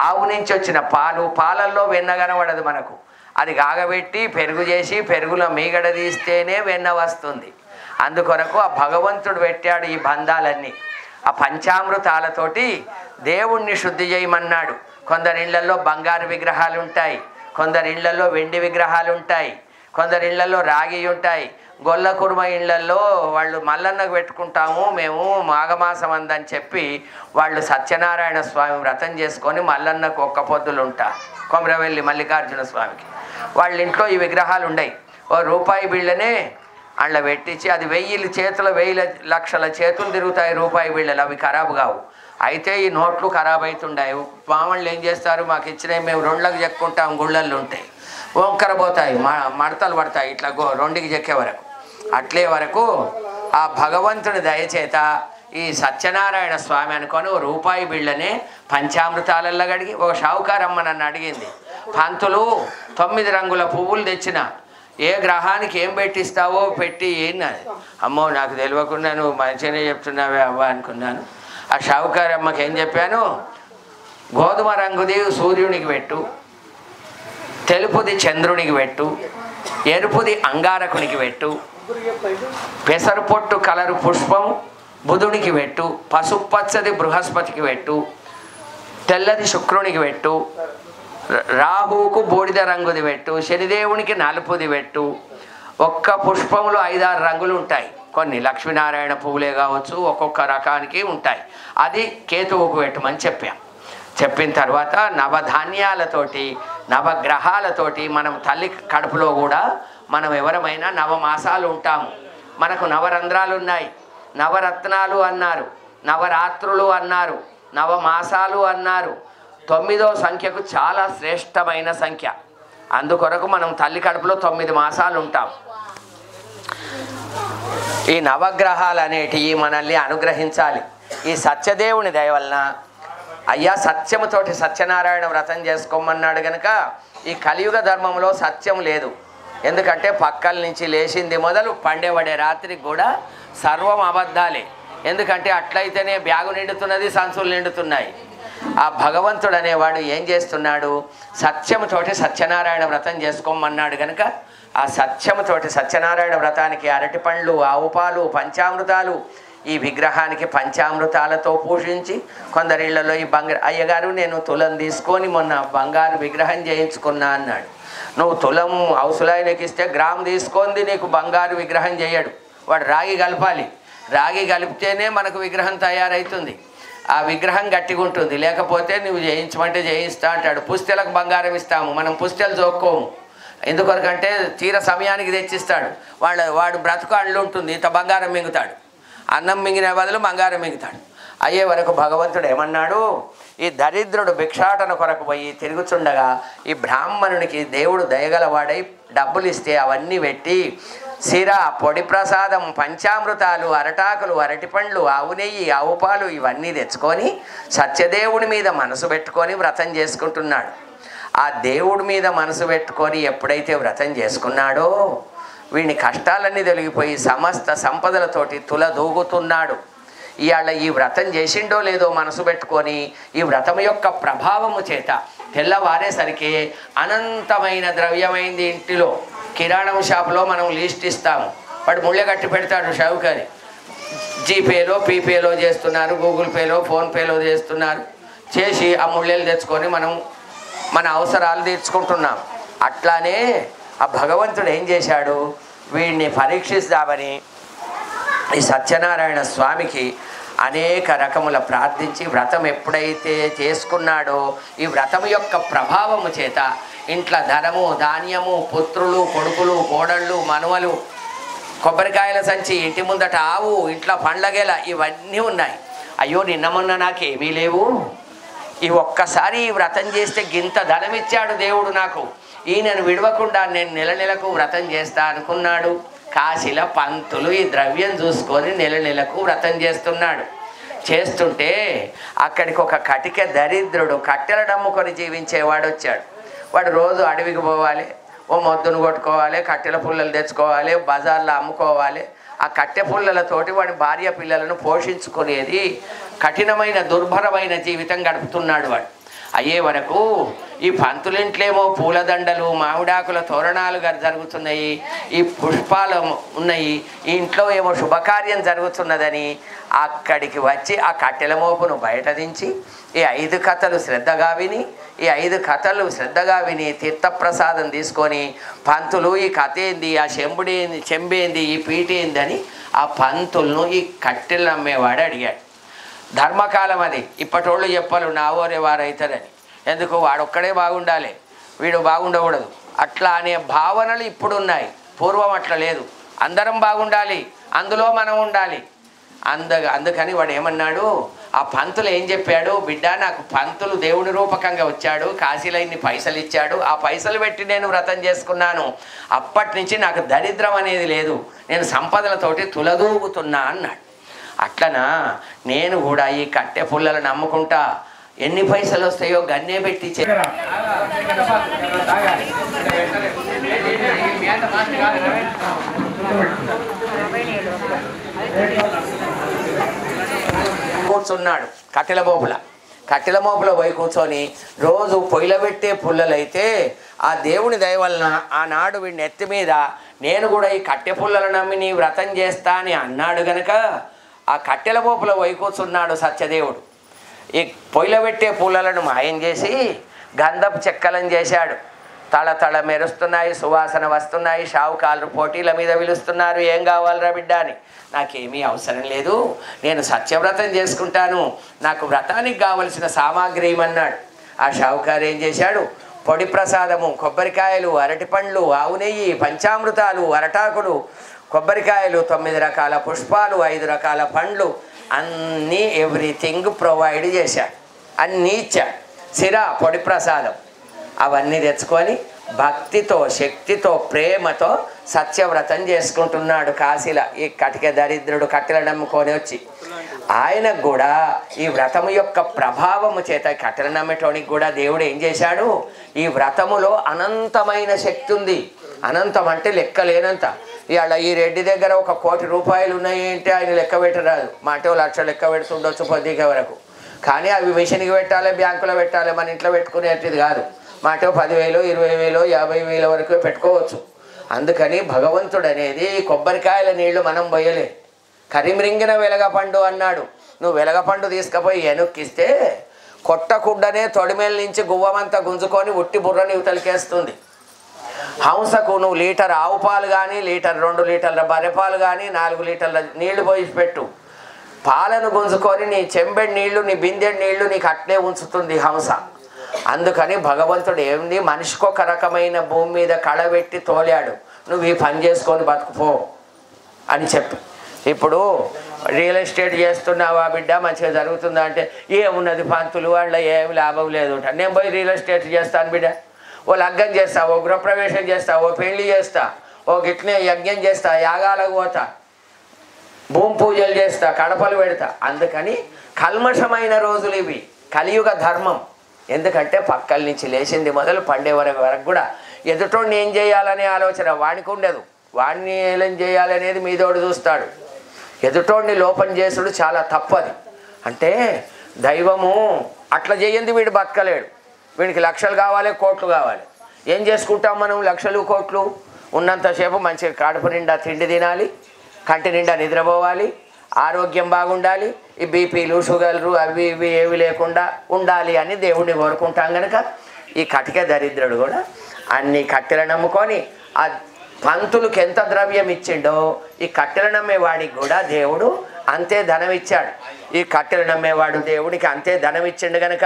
ఆవు నుంచి వచ్చిన పాలు, పాలల్లో వెన్న కనబడదు మనకు, అది కాగబెట్టి పెరుగు చేసి పెరుగులో మీగడ తీస్తేనే వెన్న వస్తుంది. అందుకొరకు ఆ భగవంతుడు పెట్టాడు ఈ బంధాలన్నీ. ఆ పంచామృతాలతోటి దేవుణ్ణి శుద్ధి చేయమన్నాడు. కొందరి ఇళ్లలో బంగారు విగ్రహాలు ఉంటాయి, కొందరి ఇళ్లలో వెండి విగ్రహాలు ఉంటాయి, కొందరి ఇళ్లలో రాగి ఉంటాయి. గొల్ల కుర్మ ఇళ్లలో వాళ్ళు మల్లన్నకు పెట్టుకుంటాము మేము మాఘమాసం అందని చెప్పి వాళ్ళు సత్యనారాయణ స్వామి వ్రతం చేసుకొని మల్లన్నకు ఒక్క పొద్దులు ఉంటారు. కొమరవెల్లి మల్లికార్జున స్వామికి వాళ్ళ ఇంట్లో ఈ విగ్రహాలు ఉన్నాయి. ఓ రూపాయి బిళ్ళనే అందులో పెట్టించి అది 1000 చేతుల 1000 లక్షల చేతులు తిరుగుతాయి రూపాయి బిళ్ళలు, అవి ఖరాబు కావు. అయితే ఈ నోట్లు ఖరాబ్ అవుతుంటాయి. మామూలు ఏం చేస్తారు, మాకు ఇచ్చినవి మేము 2లకు చెక్కుంటాం, గుళ్ళల్లో ఉంటాయి, వంకర పోతాయి, మడతలు పడతాయి ఇట్లా 2కి చెక్కే వరకు. అట్లే వరకు ఆ భగవంతుని దయచేత ఈ సత్యనారాయణ స్వామి అనుకొని ఓ రూపాయి బిళ్ళనే పంచామృతాలల్లో కడిగి, ఒక షావుకారమ్మ నన్ను అడిగింది, పంతులు 9 రంగుల పువ్వులు తెచ్చిన ఏ గ్రహానికి ఏం పెట్టిస్తావో పెట్టి ఏంటది. అమ్మో నాకు తెలియకుండా నువ్వు మంచిగానే చెప్తున్నావే అవ్వ అనుకున్నాను. ఆ షావుకారమ్మకి ఏం చెప్పాను, గోధుమ రంగుది సూర్యునికి పెట్టు, తెలుపుది చంద్రునికి పెట్టు, ఎరుపుది అంగారకునికి పెట్టు, పెసరు పొట్టు కలరు పుష్పం బుధునికి పెట్టు, పసుపు పచ్చది బృహస్పతికి పెట్టు, తెల్లది శుక్రునికి పెట్టు, రాహువుకు బూడిద రంగుది పెట్టు, శనిదేవునికి నలుపుది పెట్టు. ఒక్క పుష్పములు 5-6 రంగులు ఉంటాయి, కొన్ని లక్ష్మీనారాయణ పువ్వులే కావచ్చు, ఒక్కొక్క రకానికి ఉంటాయి. అది కేతువుకు పెట్టమని చెప్పాం. చెప్పిన తర్వాత నవధాన్యాలతోటి నవగ్రహాలతోటి మనం తల్లి కడుపులో కూడా మనం ఎవరమైనా 9 మాసాలు ఉంటాము. మనకు నవరంధ్రాలు ఉన్నాయి, నవరత్నాలు అన్నారు, నవరాత్రులు అన్నారు, 9 మాసాలు అన్నారు. 9వ సంఖ్యకు చాలా శ్రేష్టమైన సంఖ్య. అందుకొరకు మనం తల్లి కడుపులో 9 మాసాలు ఉంటాం. ఈ నవగ్రహాలు అనేటివి మనల్ని అనుగ్రహించాలి. ఈ సత్యదేవుని దయ వలన అయ్యా సత్యముతోటి సత్యనారాయణ వ్రతం చేసుకోమన్నాడు కనుక ఈ కలియుగ ధర్మంలో సత్యం లేదు. ఎందుకంటే పక్కల నుంచి లేచింది మొదలు పండేవడే రాత్రికి కూడా సర్వం అబద్ధాలే. ఎందుకంటే అట్లయితేనే బ్యాగు నిండుతున్నది, సంచులు నిండుతున్నాయి. ఆ భగవంతుడు అనేవాడు ఏం చేస్తున్నాడు, సత్యముతోటి సత్యనారాయణ వ్రతం చేసుకోమన్నాడు కనుక ఆ సత్యముతోటి సత్యనారాయణ వ్రతానికి అరటి పండ్లు, ఆవు పాలు, పంచామృతాలు, ఈ విగ్రహానికి పంచామృతాలతో పూజించి కొందరి ఇళ్లలో ఈ అయ్యగారు నేను తులం తీసుకొని మొన్న బంగారు విగ్రహం చేయించుకున్నా అన్నాడు. నువ్వు తులం అవసరానికి ఇస్తే గ్రామ్ తీసుకొని నీకు బంగారు విగ్రహం చేయడు, వాడు రాగి కలపాలి. రాగి కలిపితేనే మనకు విగ్రహం తయారవుతుంది, ఆ విగ్రహం గట్టిగా ఉంటుంది. లేకపోతే నువ్వు చేయించమంటే చేయిస్తా అంటాడు. పుస్తెలకు బంగారం ఇస్తాము, మనం పుస్తెలు చోక్కోము. ఎందుకొరకంటే తీర సమయానికి తెచ్చిస్తాడు. వాడు బ్రతుకు అళ్ళు ఉంటుంది, ఇంత బంగారం మింగుతాడు. అన్నం మింగిన బదులు బంగారం మింగుతాడు. అయ్యే వరకు భగవంతుడు ఏమన్నాడు, ఈ దరిద్రుడు భిక్షాటన కొరకు పోయి తిరుగుతుండగా ఈ బ్రాహ్మణునికి దేవుడు దయగలవాడై డబ్బులు ఇస్తే అవన్నీ పెట్టి సిర, పొడి ప్రసాదం, పంచామృతాలు, అరటాకులు, అరటిపండ్లు, ఆవు నెయ్యి, ఆవు పాలు ఇవన్నీ తెచ్చుకొని సత్యదేవుడి మీద మనసు పెట్టుకొని వ్రతం చేసుకుంటున్నాడు. ఆ దేవుడి మీద మనసు పెట్టుకొని ఎప్పుడైతే వ్రతం చేసుకున్నాడో వీడిని కష్టాలన్నీ తొలగిపోయి సమస్త సంపదలతోటి తులదూగుతున్నాడు. ఇవాళ ఈ వ్రతం చేసిండో లేదో మనసు పెట్టుకొని ఈ వ్రతం యొక్క ప్రభావము చేత తెల్లవారేసరికి అనంతమైన ద్రవ్యమైంది. ఇంటిలో కిరాణం షాపులో మనం లిస్ట్ ఇస్తాము, వాడు ముళ్ళె కట్టి పెడతాడు షౌకని. జీపేలో, పీపేలో చేస్తున్నారు, గూగుల్ పేలో, ఫోన్పేలో చేస్తున్నారు. చేసి ఆ ముళ్ళెలు తెచ్చుకొని మనం మన అవసరాలు తీర్చుకుంటున్నాం. అట్లానే ఆ భగవంతుడు ఏం చేశాడు, వీడిని పరీక్షిస్తామని ఈ సత్యనారాయణ స్వామికి అనేక రకముల ప్రార్థించి వ్రతం ఎప్పుడైతే చేసుకున్నాడో ఈ వ్రతం యొక్క ప్రభావము చేత ఇంట్లో ధనము, ధాన్యము, పుత్రులు, కొడుకులు, కోడళ్ళు, మనవలు, కొబ్బరికాయల సంచి, ఇంటి ముందట ఆవు, ఇంట్లో పండ్లగేల ఇవన్నీ ఉన్నాయి. అయ్యో నిన్న మొన్న నాకేమీ లేవు, ఈ ఒక్కసారి ఈ వ్రతం చేస్తే గింత ధనం ఇచ్చాడు దేవుడు నాకు, ఈయనను విడవకుండా నేను నెల నెలకు వ్రతం చేస్తా అనుకున్నాడు. కాశీల పంతులు ఈ ద్రవ్యం చూసుకొని నెల నెలకు వ్రతం చేస్తున్నాడు. చేస్తుంటే అక్కడికి ఒక కటిక దరిద్రుడు కట్టెలు నమ్ముకొని జీవించేవాడు వచ్చాడు. వాడు రోజు అడవికి పోవాలి, ఓ మొద్దును కొట్టుకోవాలి, కట్టెల పుల్లలు తెచ్చుకోవాలి, బజార్లో అమ్ముకోవాలి. ఆ కట్టె పుల్లలతోటి వాడి భార్య పిల్లలను పోషించుకునేది కఠినమైన దుర్భరమైన జీవితం గడుపుతున్నాడు వాడు. అయ్యే వరకు ఈ పంతులింట్లేమో పూలదండలు మామిడాకుల తోరణాలు జరుగుతున్నాయి, ఈ పుష్పాలు ఉన్నాయి, ఈ ఇంట్లో ఏమో శుభకార్యం జరుగుతున్నదని అక్కడికి వచ్చి ఆ కట్టెల మోపును బయట దించి ఈ 5 కథలు శ్రద్ధగా విని తీర్థప్రసాదం తీసుకొని పంతులు ఈ కథ ఏంది, ఆ చెంబేంది, ఈ పీటేంది అని ఆ పంతులను ఈ కట్టెలు నమ్మేవాడు అడిగాడు. ధర్మకాలం అది, ఇప్పటోళ్ళు చెప్పాలి నా ఊరే వారైతారని. ఎందుకు వాడొక్కడే బాగుండాలి, వీడు బాగుండకూడదు అట్లా అనే భావనలు ఇప్పుడున్నాయి. పూర్వం అట్లా లేదు, అందరం బాగుండాలి, అందులో మనం ఉండాలి. అందుకని వాడు ఏమన్నాడు, ఆ పంతులు ఏం చెప్పాడు, బిడ్డ నాకు పంతులు దేవుని రూపకంగా వచ్చాడు, కాశీలో ఇన్ని పైసలు ఇచ్చాడు, ఆ పైసలు పెట్టి నేను వ్రతం చేసుకున్నాను, అప్పటి నుంచి నాకు దరిద్రం అనేది లేదు, నేను సంపదలతోటి తులదూగుతున్నా అన్నాడు. అట్లనా నేను కూడా ఈ కట్టె పుల్లలు నమ్ముకుంటా, ఎన్ని పైసలు వస్తాయో గన్నే పెట్టి కూర్చున్నాడు. కట్టెల మోపులో పోయి కూర్చొని రోజు పొయ్యిలో పెట్టే పుల్లలైతే ఆ దేవుని దయ వలన ఆనాడు వీడిని ఎత్తి మీద నేను కూడా ఈ కట్టె పుల్లలు నమ్మి నీ వ్రతం చేస్తా అని అన్నాడు గనక ఆ కట్టెల మోపులో పోయి కూర్చున్నాడు సత్యదేవుడు. ఈ పొయ్యిలో పెట్టే పుల్లలను మాయం చేసి గంధపు చెక్కలను చేశాడు. తళతళ మెరుస్తున్నాయి, సువాసన వస్తున్నాయి, షావుకాళ్ళు పోటీల మీద పిలుస్తున్నారు, ఏం కావాలరా బిడ్డ అని. నాకేమీ అవసరం లేదు, నేను సత్యవ్రతం చేసుకుంటాను, నాకు వ్రతానికి కావలసిన సామాగ్రి ఇమ్మన్నాడు. ఆ షావుకారు ఏం చేశాడు, పొడి ప్రసాదము, కొబ్బరికాయలు, అరటిపండ్లు, ఆవు నెయ్యి, పంచామృతాలు, అరటాకులు, కొబ్బరికాయలు, 9 రకాల పుష్పాలు, 5 రకాల పండ్లు, అన్నీ ఎవ్రీథింగ్ ప్రొవైడ్ చేశాడు. అన్నీ ఇచ్చాడు. సిరా పొడి ప్రసాదం అవన్నీ తెచ్చుకొని భక్తితో శక్తితో ప్రేమతో సత్యవ్రతం చేసుకుంటున్నాడు కాశీల. ఈ కటిక దరిద్రుడు కట్టెలు నమ్ముకొని వచ్చి ఆయనకు కూడా ఈ వ్రతము యొక్క ప్రభావము చేత కట్టెలు నమ్మేటోనికి కూడా దేవుడు ఏం చేశాడు, ఈ వ్రతములో అనంతమైన శక్తి ఉంది. అనంతం అంటే లెక్కలేనంత. ఇవాళ ఈ రెడ్డి దగ్గర 1 కోటి రూపాయలు ఉన్నాయి అంటే ఆయన లెక్క పెట్టరాదు, మాటో 1 లక్ష లెక్క పెడుతుండొచ్చు పొద్దుక వరకు. కానీ అవి మిషన్కి పెట్టాలి, బ్యాంకులో పెట్టాలి, మన ఇంట్లో పెట్టుకునేటిది కాదు. మాటో 10,000, 20,000, 50,000 వరకు పెట్టుకోవచ్చు. అందుకని భగవంతుడు అనేది కొబ్బరికాయల నీళ్లు మనం పోయలే. కరిమిరింగిన వెలగపండు అన్నాడు. నువ్వు వెలగపండు తీసుకుపోయి ఎనుక్కిస్తే కొట్టకుండానే తొడిమేల నుంచి గువ్వమంతా గుంజుకొని ఉట్టి బుర్రని ఇవతలికేస్తుంది. హంసకు నువ్వు లీటర్ ఆవు పాలు కానీ, 2 లీటర్ల బర్రెపాలు కానీ, 4 లీటర్ల నీళ్లు పోయి పెట్టు, పాలను గుంజుకొని నీ చెంబెడి నీళ్లు, నీ బిందెడి నీళ్లు నీకు అట్లే ఉంచుతుంది హంస. అందుకని భగవంతుడు ఏంది, మనిషికొక రకమైన భూమి మీద కళబెట్టి తోలాడు, నువ్వు ఈ పని చేసుకొని బతుకుపో అని చెప్పి. ఇప్పుడు రియల్ ఎస్టేట్ చేస్తున్నావా బిడ్డ, మంచిగా జరుగుతుందా అంటే ఏమున్నది పంతులు వాళ్ళ ఏమి లాభం లేదు అంటాను. నేను పోయి రియల్ ఎస్టేట్ చేస్తాను బిడ్డ, ఓ లగ్గం చేస్తా, ఓ గృహప్రవేశం చేస్తా, ఓ పెళ్లి చేస్తా, ఓ గిట్నే యజ్ఞం చేస్తా, యాగాలకు పోతా, భూమి పూజలు చేస్తా, కడపలు పెడతా. అందుకని కల్మషమైన రోజులు ఇవి, కలియుగ ధర్మం. ఎందుకంటే పక్కల నుంచి లేచింది మొదలు పండే వరకు కూడా ఎదుటోడిని ఏం చేయాలనే ఆలోచన వాడికి ఉండదు, వాడిని ఏం చేయాలనేది మీదోడు చూస్తాడు. ఎదుటోడిని లోపం చేసుడు చాలా తప్పది. అంటే దైవము అట్లా చేయండి వీడు బతకలేడు, వీడికి లక్షలు కావాలి, కోట్లు కావాలి. ఏం చేసుకుంటాం మనం, లక్షలు కోట్లు ఉన్నంతసేపు మంచిగా కడుపు నిండా తిండి తినాలి, కంటి నిండా నిద్రపోవాలి, ఆరోగ్యం బాగుండాలి, ఈ బీపీలు షుగర్లు అవి ఇవి ఏవి లేకుండా ఉండాలి అని దేవుడిని కోరుకుంటాం కనుక ఈ కటిక దరిద్రుడు కూడా అన్ని కట్టెలు నమ్ముకొని ఆ పంతులకు ఎంత ద్రవ్యం ఇచ్చిండో ఈ కట్టెలు నమ్మేవాడికి కూడా దేవుడు అంతే ధనం ఇచ్చాడు. ఈ కట్టెలు నమ్మేవాడు దేవుడికి అంతే ధనం ఇచ్చిండు కనుక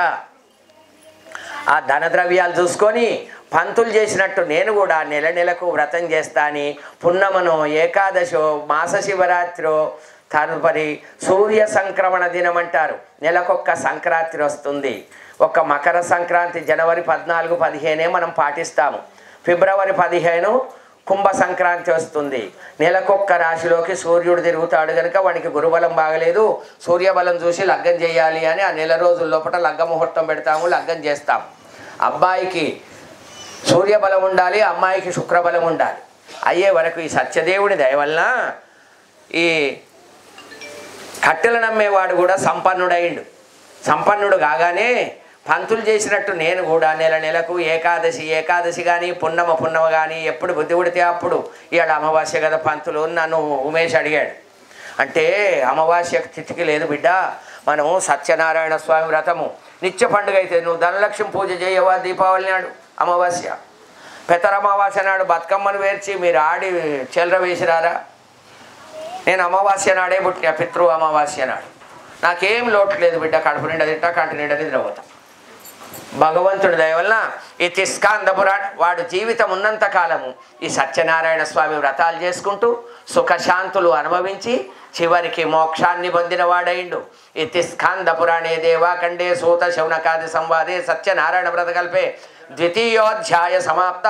ఆ ధన ద్రవ్యాలు చూసుకొని పంతులు చేసినట్టు నేను కూడా నెలకు వ్రతం చేస్తా అని పున్నమనో, ఏకాదశో, మాస శివరాత్రో, తదుపరి సూర్య సంక్రమణ దినం అంటారు. నెలకొక్క సంక్రాంతి వస్తుంది. ఒక మకర సంక్రాంతి జనవరి 14, 15 మనం పాటిస్తాము. ఫిబ్రవరి 15 కుంభ సంక్రాంతి వస్తుంది. నెలకొక్క రాశిలోకి సూర్యుడు తిరుగుతాడు కనుక వానికి గురుబలం బాగలేదు, సూర్యబలం చూసి లగ్గం చేయాలి అని ఆ నెల రోజుల లోపల లగ్గ ముహూర్తం పెడతాము, లగ్గం చేస్తాం. అబ్బాయికి సూర్యబలం ఉండాలి, అమ్మాయికి శుక్రబలం ఉండాలి. అయ్యే వరకు ఈ సత్యదేవుడి దయ వలన ఈ కట్టెలు నమ్మేవాడు కూడా సంపన్నుడైండు. సంపన్నుడు కాగానే పంతులు చేసినట్టు నేను కూడా నెల నెలకు ఏకాదశి కానీ పున్నమ కానీ ఎప్పుడు బుద్ధి పుడితే అప్పుడు ఇవాళ అమావాస్య కదా పంతులు నన్ను ఉమేష్ అడిగాడు. అంటే అమావాస్య తిథికి లేదు బిడ్డ, మనము సత్యనారాయణ స్వామి వ్రతము నిత్య పండుగ అయితే నువ్వు ధనలక్ష్మి పూజ చేయవా దీపావళి నాడు అమావాస్య, పెతర అమావాస్య నాడు బతుకమ్మను వేర్చి మీరు ఆడి చెల్లర వేసిరారా? నేను అమావాస్య నాడే పుట్టిన, పితృ అమావాస్య నాడు. నాకేం లోటు లేదు బిడ్డ, కడుపు నిండా తింటా, కంటి నిండా నిద్రపోతా. భగవంతుడి దయ వలన ఈ తిస్కాంద పురాణ వాడు జీవితం ఉన్నంత కాలము ఈ సత్యనారాయణ స్వామి వ్రతాలు చేసుకుంటూ సుఖశాంతులు అనుభవించి చివరికి మోక్షాన్ని పొందిన వాడైండు. ఈ తిస్కాంద పురాణే దేవాఖండే సూత శౌనకాది సంవాదే సత్యనారాయణ వ్రతకల్పే ద్వితీయోధ్యాయ సమాప్త.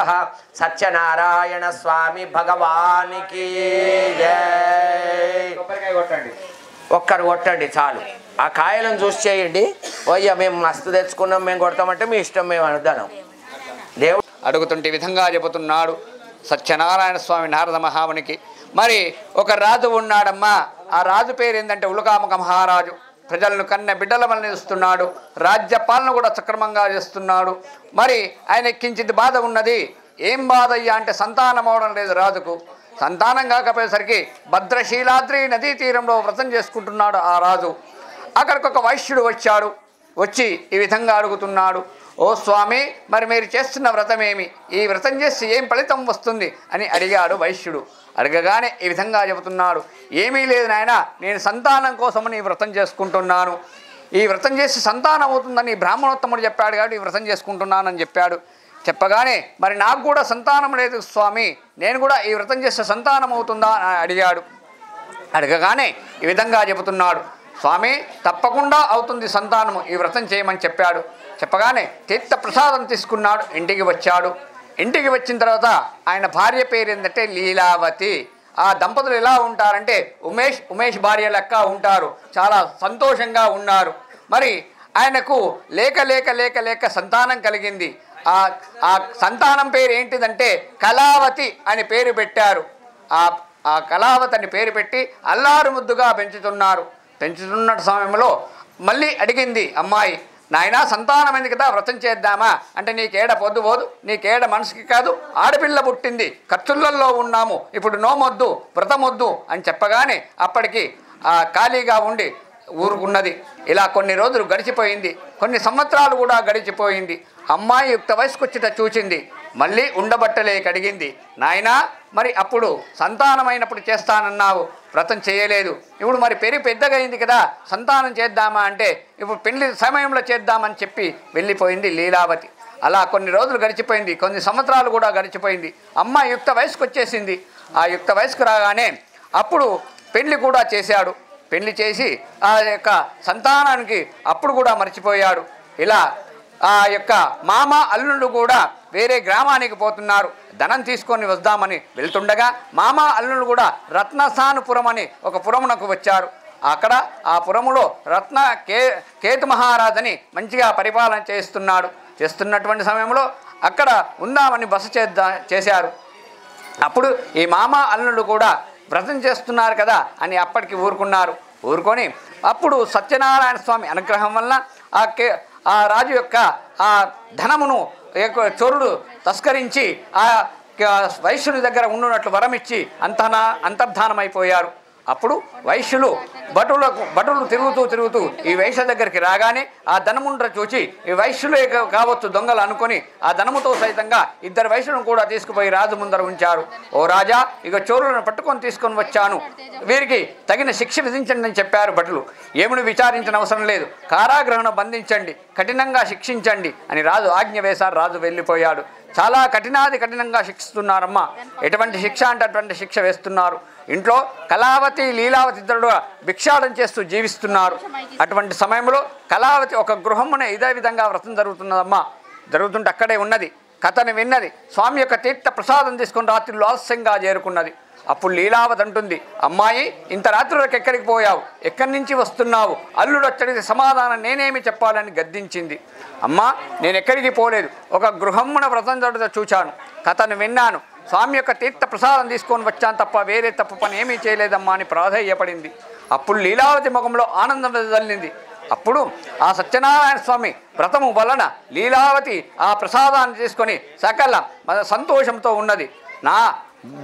సత్యనారాయణ స్వామి భగవానికి జై. ఒక్కరు కొట్టండి చాలు, ఆ కాయలను చూసి చేయండి. ఓయ్య మేము మస్తు తెచ్చుకున్నాం, మేము కొడతామంటే మీ ఇష్టం, మేము అనుదానం. దేవుడు అడుగుతుంటే ఈ విధంగా చెబుతున్నాడు సత్యనారాయణ స్వామి నారద మహామునికి. మరి ఒక రాజు ఉన్నాడమ్మా, ఆ రాజు పేరు ఏంటంటే ఉలకాముఖ మహారాజు. ప్రజలను కన్న బిడ్డల వలన ఇస్తున్నాడు, రాజ్య పాలన కూడా సక్రమంగా చేస్తున్నాడు. మరి ఆయన కించిత్ బాధ ఉన్నది. ఏం బాధ అయ్యా అంటే సంతానం అవడం లేదు రాజుకు. సంతానం కాకపోయేసరికి భద్రశీలాద్రి నదీ తీరంలో వ్రతం చేసుకుంటున్నాడు ఆ రాజు. అక్కడికి ఒక వైశ్యుడు వచ్చాడు. వచ్చి ఈ విధంగా అడుగుతున్నాడు, ఓ స్వామి మరి మీరు చేస్తున్న వ్రతమేమి, ఈ వ్రతం చేసి ఏం ఫలితం వస్తుంది అని అడిగాడు వైశ్యుడు. అడగగానే ఈ విధంగా చెబుతున్నాడు, ఏమీ లేదు నాయన, నేను సంతానం కోసమని ఈ వ్రతం చేసుకుంటున్నాను. ఈ వ్రతం చేసి సంతానం అవుతుందని బ్రాహ్మణోత్తముడు చెప్పాడు కాబట్టి ఈ వ్రతం చేసుకుంటున్నానని చెప్పాడు. చెప్పగానే మరి నాకు కూడా సంతానం లేదు స్వామి, నేను కూడా ఈ వ్రతం చేస్తే సంతానం అవుతుందా అని అడిగాడు. అడగగానే ఈ విధంగా చెబుతున్నాడు, స్వామి తప్పకుండా అవుతుంది సంతానము, ఈ వ్రతం చేయమని చెప్పాడు. చెప్పగానే తీర్థ ప్రసాదం తీసుకున్నాడు, ఇంటికి వచ్చాడు. ఇంటికి వచ్చిన తర్వాత ఆయన భార్య పేరు ఏంటంటే లీలావతి. ఆ దంపతులు ఎలా ఉంటారంటే ఉమేష్ భార్య లెక్క ఉంటారు, చాలా సంతోషంగా ఉన్నారు. మరి ఆయనకు లేక సంతానం కలిగింది. ఆ సంతానం పేరు ఏంటిదంటే కళావతి అని పేరు పెట్టారు. ఆ కళావతి అని పేరు పెట్టి అల్లారు ముద్దుగా పెంచుతున్నారు. పెంచుతున్న సమయంలో మళ్ళీ అడిగింది అమ్మాయి, నాయనా సంతానం ఎందుకు కదా వ్రతం చేద్దామా అంటే, నీకేడ పొద్దు పోదు, నీకేడ మనసుకి కాదు, ఆడపిల్ల పుట్టింది, ఖర్చులలో ఉన్నాము, ఇప్పుడు నోమొద్దు వ్రతమొద్దు అని చెప్పగానే అప్పటికి ఖాళీగా ఉండి ఊరుకున్నది. ఇలా కొన్ని రోజులు గడిచిపోయింది, కొన్ని సంవత్సరాలు కూడా గడిచిపోయింది. అమ్మాయి యుక్త వయసుకు వచ్చిట చూచింది, మళ్ళీ ఉండబట్టలేక అడిగింది, నాయనా మరి అప్పుడు సంతానమైనప్పుడు చేస్తానన్నావు, వ్రతం చేయలేదు, ఇప్పుడు మరి పెద్దగా అయింది కదా సంతానం చేద్దామా అంటే, ఇప్పుడు పెళ్లి సమయంలో చేద్దామని చెప్పి వెళ్ళిపోయింది లీలావతి. అలా కొన్ని రోజులు గడిచిపోయింది, కొన్ని సంవత్సరాలు కూడా గడిచిపోయింది. అమ్మాయి యుక్త వయసుకు వచ్చేసింది. ఆ యుక్త వయసుకు రాగానే అప్పుడు పెళ్లి కూడా చేశాడు. పెళ్లి చేసి ఆ యొక్క సంతానానికి అప్పుడు కూడా మర్చిపోయాడు. ఇలా ఆ యొక్క మామ అల్లుళ్ళు కూడా వేరే గ్రామానికి పోతున్నారు, ధనం తీసుకొని వద్దామని వెళ్తుండగా మామ అల్లుళ్ళు కూడా రత్నసానుపురం అని ఒక పురమునకు వచ్చారు. అక్కడ ఆ పురములో కేతు మహారాజని మంచిగా పరిపాలన చేస్తున్నటువంటి సమయంలో అక్కడ ఉందామని బస చేశారు. అప్పుడు ఈ మామ అల్లుళ్ళు కూడా వ్రతం చేస్తున్నారు కదా అని అప్పటికి ఊరుకొని అప్పుడు సత్యనారాయణ స్వామి అనుగ్రహం వలన ఆ రాజు యొక్క ఆ ధనమును చోరుడు తస్కరించి ఆ వైశ్యుని దగ్గర ఉన్నట్లు వరమిచ్చి అంతర్ధానమైపోయారు. అప్పుడు వైశ్యులు భటులు తిరుగుతూ ఈ వైశ్య దగ్గరికి రాగానే ఆ ధనముండ్ర చూచి ఈ వైశ్యులే కావచ్చు దొంగలు అనుకొని ఆ ధనముతో సైతంగా ఇద్దరు వైశ్యులను కూడా తీసుకుపోయి రాజు ముందర ఉంచారు. ఓ రాజా, ఇక చోరులను పట్టుకొని తీసుకొని వచ్చాను, వీరికి తగిన శిక్ష విధించండి అని చెప్పారు భటులు. ఏముని విచారించిన అవసరం లేదు, కారాగృహను బంధించండి, కఠినంగా శిక్షించండి అని రాజు ఆజ్ఞ వేశారు. రాజు వెళ్ళిపోయాడు. చాలా కఠినంగా శిక్షిస్తున్నారమ్మా. ఎటువంటి శిక్ష అంటే అటువంటి శిక్ష వేస్తున్నారు. ఇంట్లో కళావతి లీలావతి ఇద్దరు భిక్షాటం చేస్తూ జీవిస్తున్నారు. అటువంటి సమయంలో కళావతి ఒక గృహమునే ఇదే విధంగా వ్రతం జరుగుతున్నదమ్మా. జరుగుతుంటే అక్కడే ఉన్నది. కథని విన్నది. స్వామి యొక్క తీర్థ ప్రసాదం తీసుకుని రాత్రిలో ఆలస్యంగా చేరుకున్నది. అప్పుడు లీలావతి అంటుంది, అమ్మాయి ఇంత రాత్రులకు ఎక్కడికి పోయావు, ఎక్కడి నుంచి వస్తున్నావు? అల్లుడు వచ్చడికి సమాధానం నేనేమి చెప్పాలని గద్దించింది. అమ్మా నేను ఎక్కడికి పోలేదు, ఒక గృహమున వ్రతం జరుగుతూ చూచాను, కథను విన్నాను, స్వామి యొక్క తీర్థ ప్రసాదం తీసుకొని వచ్చాను తప్ప వేరే తప్పు పని ఏమీ చేయలేదమ్మా అని ప్రాధేయపడింది. అప్పుడు లీలావతి ముఖంలో ఆనందం వెదజల్లింది. అప్పుడు ఆ సత్యనారాయణ స్వామి వ్రతము వలన లీలావతి ఆ ప్రసాదాన్ని తీసుకొని సకల సంతోషంతో ఉన్నది. నా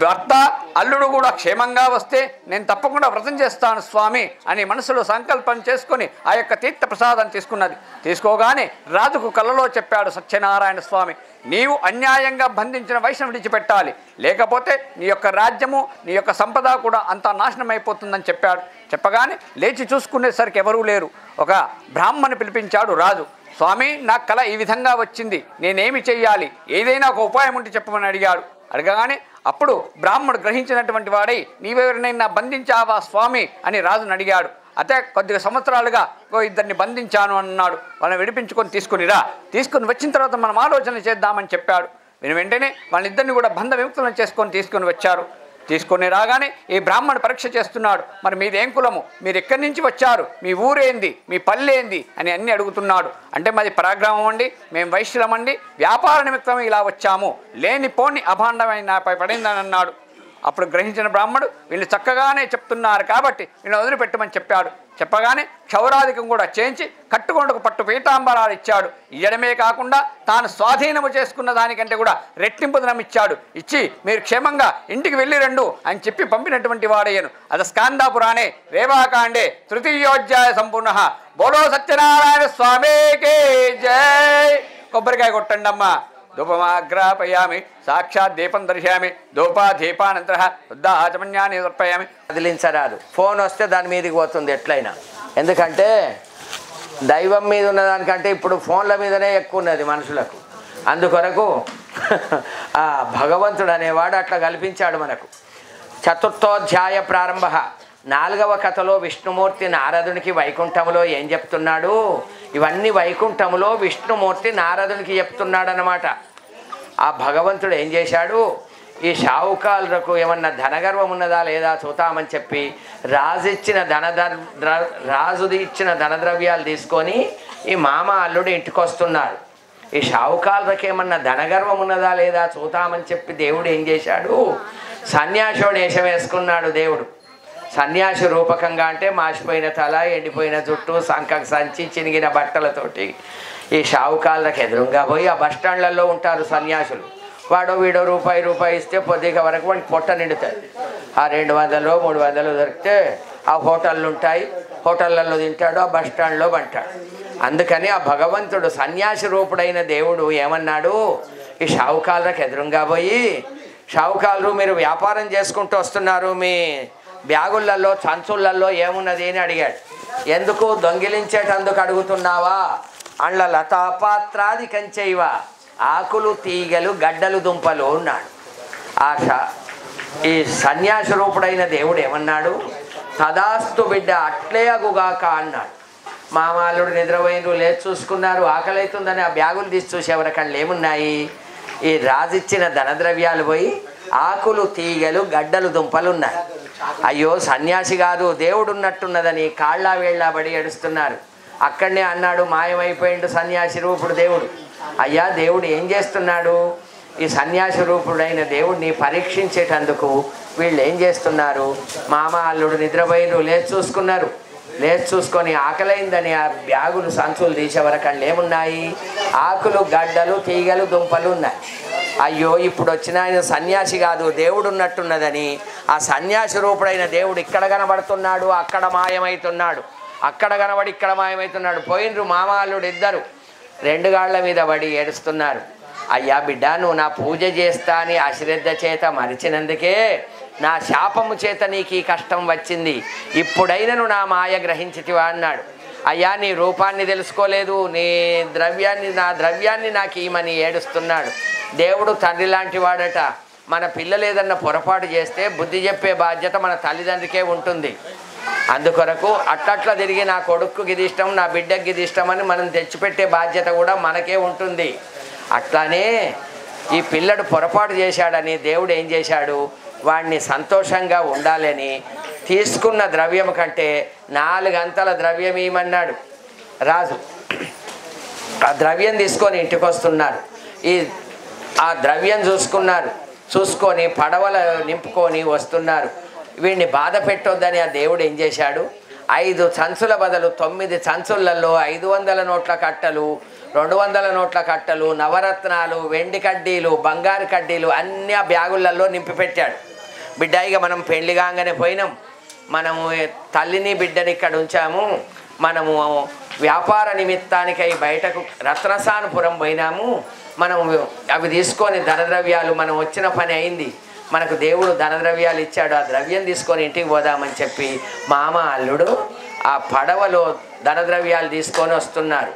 భర్త అల్లుడు కూడా క్షేమంగా వస్తే నేను తప్పకుండా వ్రతం చేస్తాను స్వామి అని మనసులో సంకల్పం చేసుకొని ఆ యొక్క తీర్థ ప్రసాదం తీసుకున్నది. తీసుకోగానే రాజుకు కలలో చెప్పాడు సత్యనారాయణ స్వామి, నీవు అన్యాయంగా బంధించిన వైష్ణవు విడిచిపెట్టాలి, లేకపోతే నీ యొక్క రాజ్యము నీ యొక్క సంపద కూడా అంతా నాశనం అయిపోతుందని చెప్పాడు. చెప్పగానే లేచి చూసుకునేసరికి ఎవరూ లేరు. ఒక బ్రాహ్మణ్ణి పిలిపించాడు రాజు. స్వామి నాకు కల ఈ విధంగా వచ్చింది, నేనేమి చెయ్యాలి, ఏదైనా ఒక ఉపాయం ఉంటే చెప్పమని అడిగాడు. అడగగానే అప్పుడు బ్రాహ్మణుడు గ్రహించినటువంటి వాడై నీవెవరినైనా బంధించావా స్వామి అని రాజుని అడిగాడు. అతే కొద్దిగా సంవత్సరాలుగా ఇద్దరిని బంధించాను అన్నాడు. వాళ్ళని విడిపించుకొని తీసుకుని వచ్చిన తర్వాత మనం ఆలోచన చేద్దామని చెప్పాడు. వెంటనే వాళ్ళిద్దరిని కూడా బంధ విముక్తులను తీసుకొని వచ్చారు. తీసుకొని రాగానే ఈ బ్రాహ్మణుడు పరీక్ష చేస్తున్నాడు. మరి మీదేం కులము, మీరు ఎక్కడి నుంచి వచ్చారు, మీ ఊరేంది, మీ పల్లెంది అని అన్నీ అడుగుతున్నాడు. అంటే మాది పరాగ్రామం అండి, మేము వైశ్యులమండి, వ్యాపార నిమిత్తం ఇలా వచ్చాము, లేని పోని అభాండమైన నాపై పడిందని అన్నాడు. అప్పుడు గ్రహించిన బ్రాహ్మణుడు వీళ్ళు చక్కగానే చెప్తున్నారు కాబట్టి వీళ్ళని వదిలిపెట్టమని చెప్పాడు. చెప్పగానే క్షౌరాధికం కూడా చేయించి కట్టుకొండకు పట్టు పీతాంబరాలు ఇచ్చాడు. ఇయ్యడమే కాకుండా తాను స్వాధీనము చేసుకున్న దానికంటే కూడా రెట్టింపు ధనం ఇచ్చాడు. ఇచ్చి మీరు క్షేమంగా ఇంటికి వెళ్ళి రండు అని చెప్పి పంపినటువంటి వాడయ్యను. అది స్కాందాపురాణే రేవాకాండే తృతీయోధ్యాయ సంపూర్ణ. బోలో సత్యనారాయణ స్వామికి జై. కొబ్బరికాయ కొట్టండి అమ్మా. ధూపమాగ్రాపయామి, సాక్షాత్ దీపం దర్శయామి, ధూపాదీపానంతర వృద్ధాచమన్యాన్ని సమర్పయామి. కదిలించరాదు, ఫోన్ వస్తే దాని మీదకి పోతుంది ఎట్లయినా. ఎందుకంటే దైవం మీద ఉన్నదానికంటే ఇప్పుడు ఫోన్ల మీదనే ఎక్కువ ఉన్నది మనుషులకు. అందుకొరకు ఆ భగవంతుడు అనేవాడు అట్లా కల్పించాడు మనకు. చతుర్థోధ్యాయ ప్రారంభ. 4వ కథలో విష్ణుమూర్తి నారదునికి వైకుంఠములో ఏం చెప్తున్నాడు, ఇవన్నీ వైకుంఠములో విష్ణుమూర్తి నారదునికి చెప్తున్నాడు అన్నమాట. ఆ భగవంతుడు ఏం చేశాడు, ఈ షావుకారులకు ఏమన్నా ధనగర్వం ఉన్నదా లేదా చూతామని చెప్పి రాజుది ఇచ్చిన ధనద్రవ్యాలు తీసుకొని ఈ మామ అల్లుడు ఇంటికి వస్తున్నారు. ఈ షావుకారులకు ఏమన్నా ధనగర్వం ఉన్నదా లేదా చూతామని చెప్పి దేవుడు ఏం చేశాడు, సన్యాసుడు వేషం వేసుకున్నాడు. దేవుడు సన్యాసి రూపకంగా అంటే మాసిపోయిన తల, ఎండిపోయిన జుట్టు, సంకకు సంచి, చినిగిన బట్టలతోటి ఈ షావుకారులకు ఎదురుగా పోయి ఆ బస్టాండ్లలో ఉంటారు సన్యాసులు. వాడో వీడో రూపాయి ఇస్తే పొద్దుగా వరకు వాడికి పొట్ట నిండుతుంది. ఆ 200 300 దొరికితే ఆ హోటళ్ళు ఉంటాయి, హోటళ్ళల్లో తింటాడు, ఆ బస్టాండ్లో పంటాడు. అందుకని ఆ భగవంతుడు సన్యాసి రూపుడైన దేవుడు ఏమన్నాడు, ఈ షావుకారులకు ఎదురుగా పోయి, షావుకారులు మీరు వ్యాపారం చేసుకుంటూ వస్తున్నారు, మీ బ్యాగులలో సంచులలో ఏమున్నది అని అడిగాడు. ఎందుకు దొంగిలించేటందుకు అడుగుతున్నావా, అండ్ల లతాపాత్రాది కంచైవ, ఆకులు తీగలు గడ్డలు దుంపలు అన్నాడు. ఈ సన్యాసి రూపుడైన దేవుడు ఏమన్నాడు, తదాస్తు బిడ్డ అట్లే అగుగాక అన్నాడు. మామాలుడు నిద్రపోయినరు, లేచి చూసుకున్నారు, ఆకలి అవుతుందని ఆ బ్యాగులు తీసి చూసేవరకళ్ళు ఏమున్నాయి, ఈ రాజిచ్చిన ధనద్రవ్యాలు పోయి ఆకులు తీగలు గడ్డలు దుంపలు ఉన్నాయి. అయ్యో సన్యాసి కాదు దేవుడు ఉన్నట్టున్నదని కాళ్ళ వేళ్ళ పడి ఏడుస్తున్నారు. అక్కడనే అన్నాడు, మాయమైపోయిండు సన్యాసి రూపుడు దేవుడు. అయ్యా దేవుడు ఏం చేస్తున్నాడు, ఈ సన్యాసి రూపుడైన దేవుడిని పరీక్షించేటందుకు వీళ్ళు ఏం చేస్తున్నారు, మామ అల్లుడు నిద్రపోయినరు, లేచి చూసుకున్నారు, లేచి చూసుకొని ఆకలైందని ఆ బ్యాగులు సంచులు తీసేవరకళ్ళు ఏమున్నాయి, ఆకులు గడ్డలు తీగలు దుంపలు ఉన్నాయి. అయ్యో ఇప్పుడు వచ్చిన ఆయన సన్యాసి కాదు దేవుడు ఉన్నట్టున్నదని ఆ సన్యాసి రూపుడైన దేవుడు ఇక్కడ కనబడుతున్నాడు, అక్కడ మాయమవుతున్నాడు, అక్కడ కనబడి ఇక్కడ మాయమవుతున్నాడు. పోయినరు మామాలుడు ఇద్దరు 2 గాళ్ళ మీద పడి ఏడుస్తున్నారు. అయ్యా బిడ్డ నువ్వు నా పూజ చేస్తా అని అశ్రద్ధ చేత మరిచినందుకే నా శాపము చేత నీకు ఈ కష్టం వచ్చింది, ఇప్పుడైనా నువ్వు నా మాయ గ్రహించితివా అన్నాడు. అయ్యా నీ రూపాన్ని తెలుసుకోలేదు, నీ నా ద్రవ్యాన్ని నాకు ఈమని ఏడుస్తున్నాడు. దేవుడు తండ్రి లాంటి వాడట. మన పిల్లలు ఏదన్నా పొరపాటు చేస్తే బుద్ధి చెప్పే బాధ్యత మన తల్లిదండ్రికే ఉంటుంది. అందుకొరకు అట్లా తిరిగి నా కొడుకు గిది ఇష్టం, నా బిడ్డకి గిది ఇష్టం అని మనం తెచ్చిపెట్టే బాధ్యత కూడా మనకే ఉంటుంది. అట్లానే ఈ పిల్లడు పొరపాటు చేశాడని దేవుడు ఏం చేశాడు, వాడిని సంతోషంగా ఉండాలని తీసుకున్న ద్రవ్యం కంటే 4 అంతల ద్రవ్యం ఇవ్వమన్నాడు రాజు. ఆ ద్రవ్యం తీసుకొని ఇంటికి వస్తున్నారు. ఆ ద్రవ్యం చూసుకొని పడవలు నింపుకొని వస్తున్నారు. వీడిని బాధ పెట్టొద్దని ఆ దేవుడు ఏం చేశాడు, 5 సంచుల బదులు 9 సంచులలో 500 నోట్ల కట్టలు, 200 నోట్ల కట్టలు, నవరత్నాలు, వెండి కడ్డీలు, బంగారు కడ్డీలు అన్నీ ఆ బ్యాగులలో నింపి పెట్టాడు. బిడ్డ ఇక మనం పెళ్లి కాగానే పోయినాం, మనము తల్లిని బిడ్డని ఇక్కడ ఉంచాము, మనము వ్యాపార నిమిత్తానికై బయటకు రత్నసానపురం పోయినాము, మనం అవి తీసుకొని ధనద్రవ్యాలు, మనం వచ్చిన పని అయింది, మనకు దేవుడు ధనద్రవ్యాలు ఇచ్చాడు, ఆ ద్రవ్యం తీసుకొని ఇంటికి పోదామని చెప్పి మామ అల్లుడు ఆ పడవలో ధనద్రవ్యాలు తీసుకొని వస్తున్నారు.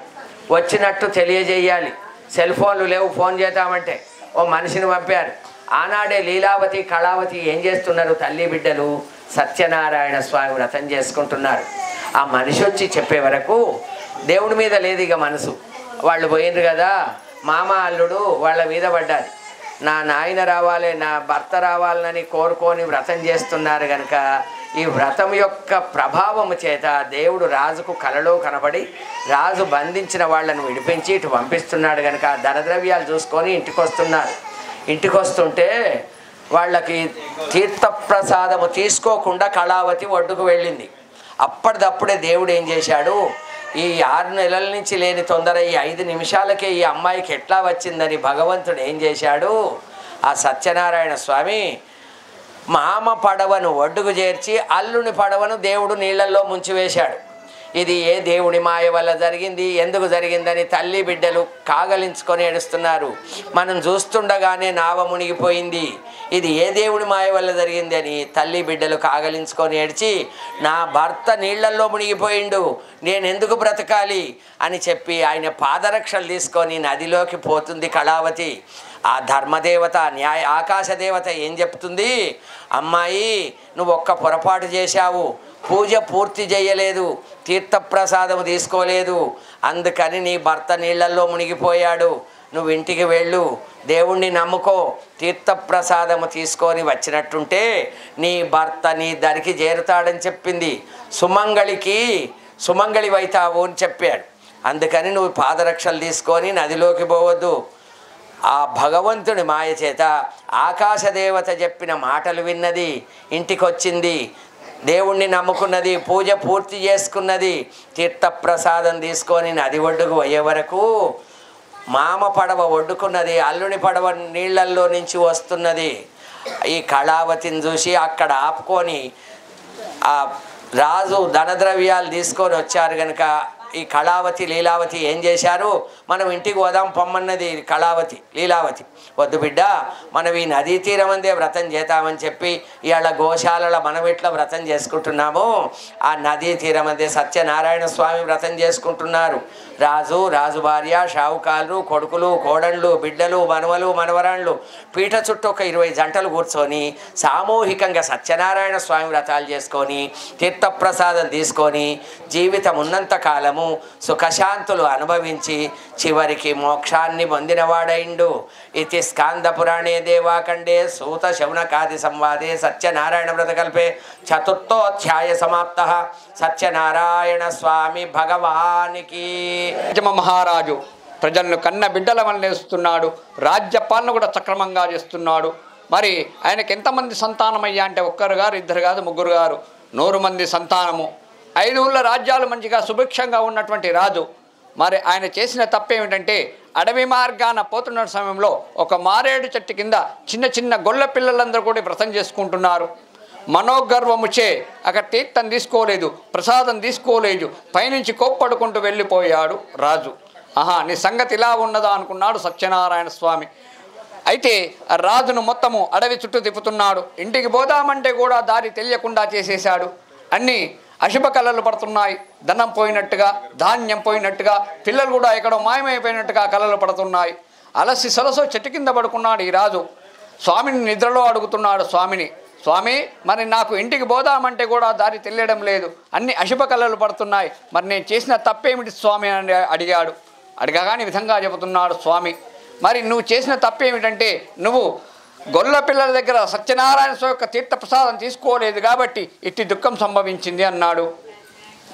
వచ్చినట్టు తెలియజేయాలి, సెల్ ఫోన్లు లేవు, ఫోన్ చేద్దామంటే ఓ మనిషిని పంపారు. ఆనాడే లీలావతి కళావతి ఏం చేస్తున్నారు, తల్లి బిడ్డలు సత్యనారాయణ స్వామి వ్రతం చేసుకుంటున్నారు. ఆ మనిషి వచ్చి చెప్పే వరకు దేవుడి మీద లేదు ఇక మనసు. వాళ్ళు పోయినరు కదా, మామ అల్లుడు వాళ్ళ మీద పడ్డారు. నా నాయన రావాలి, నా భర్త రావాలని కోరుకొని వ్రతం చేస్తున్నారు కనుక ఈ వ్రతం యొక్క ప్రభావము చేత దేవుడు రాజుకు కలలో కనబడి రాజు బంధించిన వాళ్ళను విడిపించి ఇటు పంపిస్తున్నాడు కనుక ధనద్రవ్యాలు చూసుకొని ఇంటికి వస్తున్నారు. ఇంటికి వస్తుంటే వాళ్ళకి తీర్థప్రసాదము తీసుకోకుండా కళావతి ఒడ్డుకు వెళ్ళింది. అప్పటిదప్పుడే దేవుడు ఏం చేశాడు, ఈ 6 నెలల నుంచి లేని తొందర ఈ 5 నిమిషాలకే ఈ అమ్మాయికి ఎట్లా వచ్చిందని భగవంతుడు ఏం చేశాడు, ఆ సత్యనారాయణ స్వామి మామ పడవను ఒడ్డుకు చేర్చి అల్లుని పడవను దేవుడు నీళ్ళల్లో ముంచివేశాడు. ఇది ఏ దేవుడి మాయ వల్ల జరిగింది, ఎందుకు జరిగిందని తల్లి బిడ్డలు కాగలించుకొని ఏడుస్తున్నారు. మనం చూస్తుండగానే నావ మునిగిపోయింది, ఇది ఏ దేవుడి మాయ వల్ల జరిగింది అని తల్లి బిడ్డలు కాగలించుకొని ఏడ్చి నా భర్త నీళ్లల్లో మునిగిపోయిండు, నేను ఎందుకు బ్రతకాలి అని చెప్పి ఆయన పాదరక్షలు తీసుకొని నదిలోకి పోతుంది కళావతి. ఆ ధర్మదేవత ఆకాశ దేవత ఏం చెప్తుంది, అమ్మాయి నువ్వు ఒక్క పొరపాటు చేశావు, పూజ పూర్తి చేయలేదు, తీర్థప్రసాదం తీసుకోలేదు, అందుకని నీ భర్త నీళ్ళల్లో మునిగిపోయాడు, నువ్వు ఇంటికి వెళ్ళు, దేవుణ్ణి నమ్ముకో, తీర్థప్రసాదము తీసుకొని వచ్చినట్టుంటే నీ భర్త నీ దరికి చేరుతాడని చెప్పింది. సుమంగళి వైతావు అని చెప్పాడు. అందుకని నువ్వు పాదరక్షలు తీసుకొని నదిలోకి పోవద్దు. ఆ భగవంతుడి మాయ చేత ఆకాశదేవత చెప్పిన మాటలు విన్నది, ఇంటికి వచ్చింది, దేవుణ్ణి నమ్ముకున్నది, పూజ పూర్తి చేసుకున్నది, తీర్థప్రసాదం తీసుకొని నది ఒడ్డుకు పోయే వరకు మామ పడవ ఒడ్డుకున్నది, అల్లుని పడవ నీళ్లల్లో నుంచి వస్తున్నది. ఈ కళావతిని చూసి అక్కడ ఆపుకొని ఆ రాజు ధనద్రవ్యాలు తీసుకొని వచ్చారు కనుక ఈ కళావతి లీలావతి ఏం చేశారు, మనం ఇంటికి పోదాం పొమ్మన్నది కళావతి. లీలావతి వద్దు బిడ్డ, మనం ఈ నదీ తీరం అందే వ్రతం చేద్దామని చెప్పి ఇవాళ గోశాలలో మనం ఇట్లా వ్రతం చేసుకుంటున్నాము, ఆ నదీ తీరం అందే సత్యనారాయణ స్వామి వ్రతం చేసుకుంటున్నారు. రాజు భార్య, షావుకారులు, కొడుకులు, కోడళ్ళు, బిడ్డలు, మనవలు, మనవరాళ్ళు పీట చుట్టూ ఒక 20 జంటలు కూర్చొని సామూహికంగా సత్యనారాయణ స్వామి వ్రతాలు చేసుకొని తీర్థప్రసాదం తీసుకొని జీవితం ఉన్నంత కాలము సుఖశాంతులు అనుభవించి చివరికి మోక్షాన్ని పొందినవాడైండు. ఇది స్కాంద పురాణే దేవాఖండే సూత శౌనకాది సంవాదే సత్యనారాయణ వ్రతకల్పే 4థోధ్యాయ సమాప్త. సత్యనారాయణ స్వామి భగవానికి. మహారాజు ప్రజలను కన్న బిడ్డల వల్ల నేస్తున్నాడు, రాజ్యపాలన కూడా సక్రమంగా చేస్తున్నాడు. మరి ఆయనకి ఎంతమంది సంతానమయ్యా అంటే 1 గారు 2 కాదు 3 గారు 100 మంది సంతానము. 5 ఊళ్ళ రాజ్యాలు మంచిగా సుభిక్షంగా ఉన్నటువంటి రాజు. మరి ఆయన చేసిన తప్పేమిటంటే అడవి మార్గాన పోతున్న సమయంలో ఒక మారేడు చెట్టు కింద చిన్న గొల్ల పిల్లలందరూ కూడా వ్రతం చేసుకుంటున్నారు. మనోగర్వముచే అక్కడ తీర్థం తీసుకోలేదు, ప్రసాదం తీసుకోలేదు, పైనుంచి కోప్పడుకుంటూ వెళ్ళిపోయాడు రాజు. నీ సంగతి ఇలా ఉన్నదా అనుకున్నాడు సత్యనారాయణ స్వామి. అయితే ఆ రాజును మొత్తము అడవి చుట్టూ తిప్పుతున్నాడు. ఇంటికి పోదామంటే కూడా దారి తెలియకుండా చేసేశాడు. అన్నీ అశుభ కళలు పడుతున్నాయి, ధనం పోయినట్టుగా, ధాన్యం పోయినట్టుగా, పిల్లలు కూడా ఎక్కడో మాయమైపోయినట్టుగా కళలు పడుతున్నాయి. అలసి సొలసో చెట్టు కింద పడుకున్నాడు ఈ రాజు. స్వామిని నిద్రలో అడుగుతున్నాడు స్వామిని, స్వామి మరి నాకు ఇంటికి పోదామంటే కూడా దారి తెలియడం లేదు, అన్ని అశుభ కళలు పడుతున్నాయి, మరి నేను చేసిన తప్పేమిటి స్వామి అని అడిగాడు. అడగగానే విధంగా చెబుతున్నాడు స్వామి, మరి నువ్వు చేసిన తప్పు ఏమిటంటే నువ్వు గొల్ల పిల్లల దగ్గర సత్యనారాయణ స్వామి యొక్క తీర్థప్రసాదం తీసుకోలేదు కాబట్టి ఇట్టి దుఃఖం సంభవించింది అన్నాడు.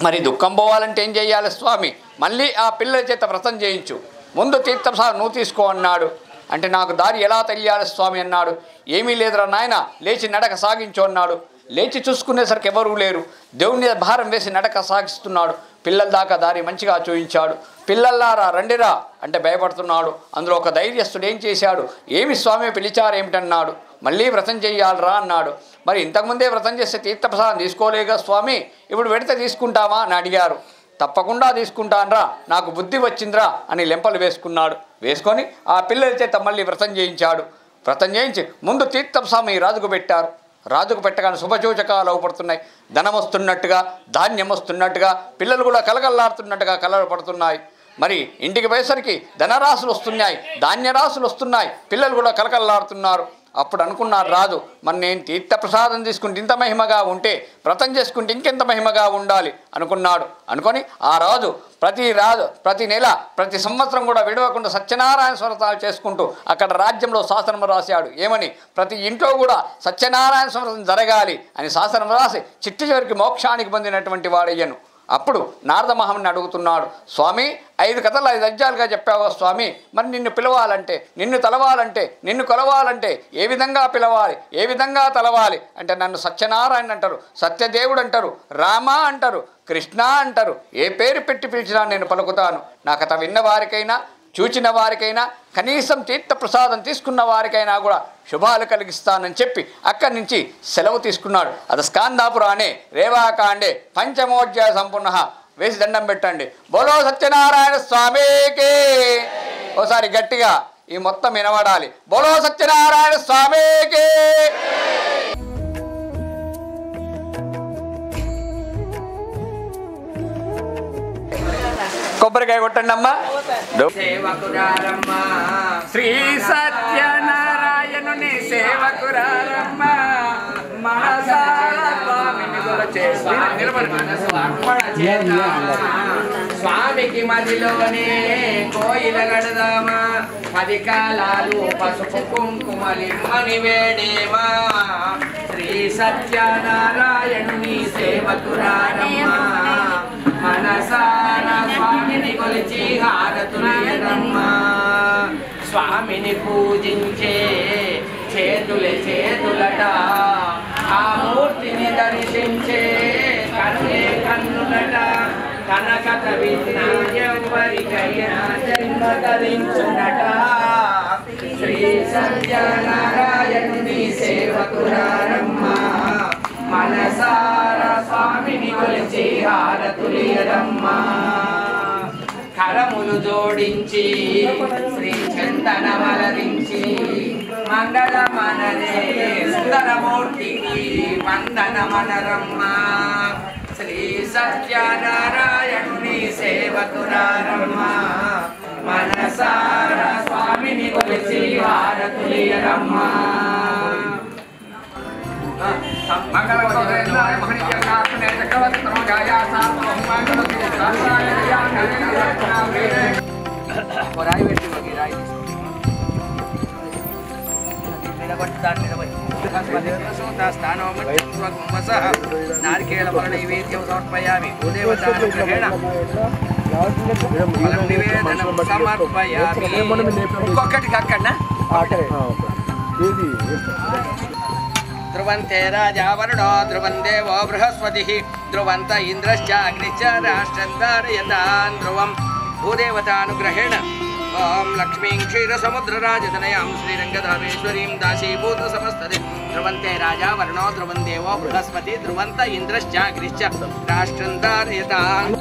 మరి దుఃఖం పోవాలంటే ఏం చేయాలి స్వామి? మళ్ళీ ఆ పిల్లల చేత వ్రతం చేయించు, ముందు తీర్థప్రసాదం నువ్వు తీసుకో అన్నాడు. అంటే నాకు దారి ఎలా తెలియాలి స్వామి అన్నాడు. ఏమీ లేదురా నాయన, లేచి నడక సాగించు అన్నాడు. లేచి చూసుకునేసరికి ఎవరూ లేరు. దేవుని మీద భారం వేసి నడక సాగిస్తున్నాడు. పిల్లల దాకా దారి మంచిగా చూపించాడు. పిల్లల్లారా రండిరా అంటే భయపడుతున్నాడు. అందులో ఒక ధైర్యస్తుడు ఏం చేశాడు, ఏమి స్వామి పిలిచారు ఏమిటన్నాడు. మళ్ళీ వ్రతం చేయాలరా అన్నాడు. మరి ఇంతకుముందే వ్రతం చేస్తే తీర్థప్రసాదం తీసుకోలేగా స్వామి, ఇప్పుడు వెడితే తీసుకుంటావా అని అడిగారు. తప్పకుండా తీసుకుంటానరా, నాకు బుద్ధి వచ్చిందిరా అని లెంపలు వేసుకున్నాడు. వేసుకొని ఆ పిల్లల చేత మళ్ళీ వ్రతం చేయించాడు. వ్రతం చేయించి ముందు తీర్థప్రసాదం రాజుకు పెట్టారు. రాజుకు పెట్టగానే శుభసూచకాలు అవుపడుతున్నాయి. ధనం వస్తున్నట్టుగా, ధాన్యం వస్తున్నట్టుగా, పిల్లలు కూడా కలకల్లాడుతున్నట్టుగా కలలు పడుతున్నాయి. మరి ఇంటికి పోయేసరికి ధనరాశులు వస్తున్నాయి, ధాన్యరాశులు వస్తున్నాయి, పిల్లలు కూడా కలకల్లాడుతున్నారు. అప్పుడు అనుకున్నారు రాజు, మరి నేను తీర్థప్రసాదం తీసుకుంటే ఇంత మహిమగా ఉంటే వ్రతం చేసుకుంటే ఇంకెంత మహిమగా ఉండాలి అనుకున్నాడు. అనుకొని ఆ రాజు ప్రతి నెల ప్రతి సంవత్సరం కూడా విడవకుండా సత్యనారాయణ వ్రతాలు చేసుకుంటూ అక్కడ రాజ్యంలో శాసనం రాశాడు. ఏమని? ప్రతి ఇంట్లో కూడా సత్యనారాయణ వ్రతం జరగాలి అని శాసనం రాసి చిట్ట చివరికి మోక్షానికి పొందినటువంటి వాడయ్యను. అప్పుడు నారద మహాముని అడుగుతున్నాడు, స్వామి 5 కథలు 5 అధ్యాయాలుగా చెప్పావా స్వామి, మరి నిన్ను పిలవాలంటే, నిన్ను తలవాలంటే, నిన్ను కొలవాలంటే ఏ విధంగా పిలవాలి, ఏ విధంగా తలవాలి అంటే నన్ను సత్యనారాయణ అంటారు, సత్యదేవుడు అంటారు, రామ అంటారు, కృష్ణ అంటారు, ఏ పేరు పెట్టి పిలిచినా నేను పలుకుతాను. నా కథ విన్న వారికైనా చూచిన వారికైనా కనీసం తీర్థప్రసాదం తీసుకున్న వారికైనా కూడా శుభాలు కలిగిస్తానని చెప్పి అక్కడి నుంచి సెలవు తీసుకున్నాడు. అది స్కాందాపురానే రేవాకాండే పంచమోధ్యాయ సంపూర్ణ. వేసి దండం పెట్టండి. బోలో సత్యనారాయణ స్వామికి. ఓసారి గట్టిగా ఈ మొత్తం వినబడాలి. బోలో సత్యనారాయణ స్వామికి. కొబ్బరికాయ కొట్టండి అమ్మా. శ్రీ సత్యనారాయణుని సేవకురారమ్మ స్వామికి మదిలోనే కోయిల గడదామా, 10 కాలాలు పసుపు కుంకుమలిమ్మని వేడేమా. శ్రీ సత్యనారాయణుని సేవకురారమ్మ మనసార స్వామిని కొలిచి హారతులేదమ్మా. స్వామిని పూజించే చేతులట, ఆ మూర్తిని దర్శించే కన్నే కన్నులట. తన కథ విన్నా ఎవరికైనా జన్మ ధరించునట. శ్రీ సత్యనారాయణుని సేవకురారమ్మ మనసార స్వామిని కొలిచి హారతులేదమ్మా. కరములు జోడించి శ్రీ చందనమలరించి మంగళమనరే సుందరమూర్తికి వందనమనరమ్మ. శ్రీ సత్యనారాయణుని సేవకురారమ్మ మనసార స్వామిని కొలిచి హారతులేదమ్మ. నారికేళ నైవేద్యం సమర్పయామి. సమర్పయామి. ఒక్కొక్కటి కక్కన్నా. ధ్రువంతే రాజా వరుణో ధ్రువం దేవో బృహస్పతి ధ్రువంత ఇంద్రశ్చ అగ్నిశ్చ రాష్ట్రం ధారయతాన్ ధ్రువం భూదేవతానుగ్రహేణ. ఓం లక్ష్మీం క్షీరసముద్రరాజతనయాం శ్రీరంగధామేశ్వరీం దాసీభూత సమస్తదే. ధ్రువంతే రాజా వరుణో ధ్రువం దేవో బృహస్పతి ధ్రువంత ఇంద్రశ్చ అగ్నిశ్చ రాష్ట్రం ధారయతాన్.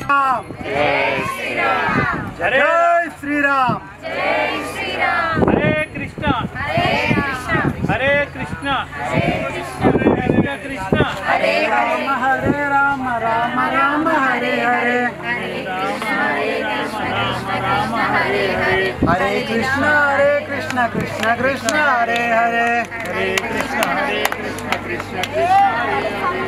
జై శ్రీరామ్. హరే కృష్ణ హరే కృష్ణ హరే కృష్ణ హరే రామ రామ రామ హరే హరే హరే కృష్ణ కృష్ణ కృష్ణ హరే హరే హరే కృష్ణ కృష్ణ కృష్ణ హరే హరే.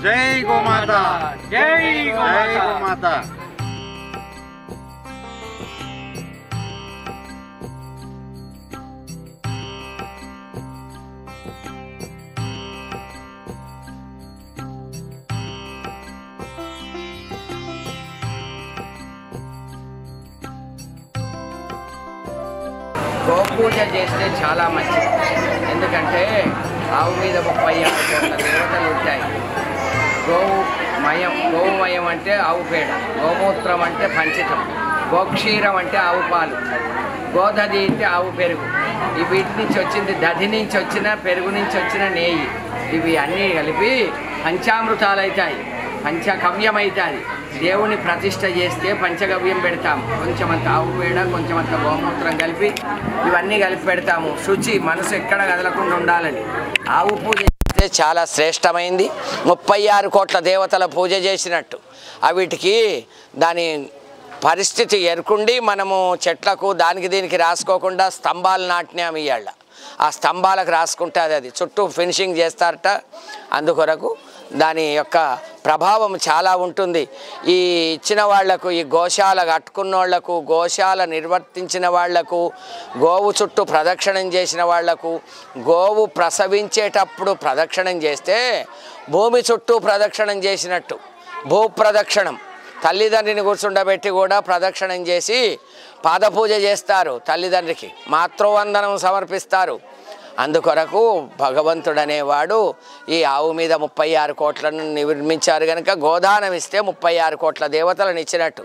జై గోమాత జై గోమాత. గోపూజ చేస్తే చాలా మంచిది. ఎందుకంటే ఆవు మీద 36 కోట్ల దేవతలు ఉంటాయి. గోమయం అంటే ఆవు పేడ, గోమూత్రం అంటే పంచితం, గోక్షీరం అంటే ఆవు పాలు, గోదధి అంటే ఆవు పెరుగు. ఈ వీటి నుంచి వచ్చింది దధి నుంచి వచ్చిన పెరుగు నుంచి వచ్చిన నెయ్యి. ఇవి అన్నీ కలిపి పంచామృతాలు అవుతాయి, పంచగవ్యం అవుతుంది. దేవుని ప్రతిష్ట చేస్తే పంచగవ్యం పెడతాము. కొంచెమంత ఆవు పేడ, కొంచెమంత గోమూత్రం కలిపి ఇవన్నీ కలిపి పెడతాము. శుచి, మనసు ఎక్కడ కదలకుండా ఉండాలని. ఆవు పూజ చేస్తే చాలా శ్రేష్టమైంది. 36 కోట్ల దేవతల పూజ చేసినట్టు. వీటికి దాని పరిస్థితి ఎరుకుండి మనము చెట్లకు దానికి దీనికి రాసుకోకుండా స్తంభాలు నాటినాము. ఇవాళ ఆ స్తంభాలకు రాసుకుంటుంది. అది చుట్టూ ఫినిషింగ్ చేస్తారట. అందుకొరకు దాని యొక్క ప్రభావం చాలా ఉంటుంది. ఈ ఇచ్చిన వాళ్లకు, ఈ గోశాల కట్టుకున్న వాళ్లకు, గోశాల నిర్వర్తించిన వాళ్లకు, గోవు చుట్టూ ప్రదక్షిణం చేసిన వాళ్లకు, గోవు ప్రసవించేటప్పుడు ప్రదక్షిణం చేస్తే భూమి చుట్టూ ప్రదక్షిణం చేసినట్టు. భూప్రదక్షిణం తల్లిదండ్రిని కూర్చుండబెట్టి కూడా ప్రదక్షిణం చేసి పాదపూజ చేస్తారు. తల్లిదండ్రికి మాతృవందనం సమర్పిస్తారు. అందుకొరకు భగవంతుడనేవాడు ఈ ఆవు మీద 36 కోట్లను నిర్మించారు కనుక గోదానం ఇస్తే 36 కోట్ల దేవతలను ఇచ్చినట్టు.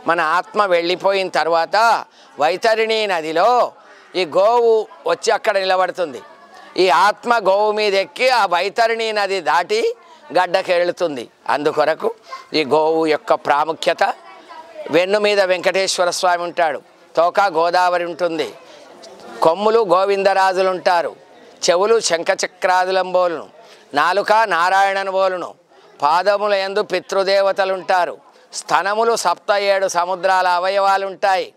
మన ఆత్మ వెళ్ళిపోయిన తర్వాత వైతరిణి నదిలో ఈ గోవు వచ్చి అక్కడ నిలబడుతుంది. ఈ ఆత్మ గోవు మీద ఎక్కి ఆ వైతరిణి నది దాటి గడ్డకి వెళుతుంది. అందుకొరకు ఈ గోవు యొక్క ప్రాముఖ్యత. వెన్ను మీద వెంకటేశ్వర స్వామి ఉంటాడు, తోక గోదావరి ఉంటుంది, కొమ్ములు గోవిందరాజులు ఉంటారు, చెవులు శంఖచక్రాదులంబోలును, నాలుక నారాయణను బోలును, పాదముల యందు పితృదేవతలు ఉంటారు, స్తనములు 7 సముద్రాల అవయవాలు ఉంటాయి,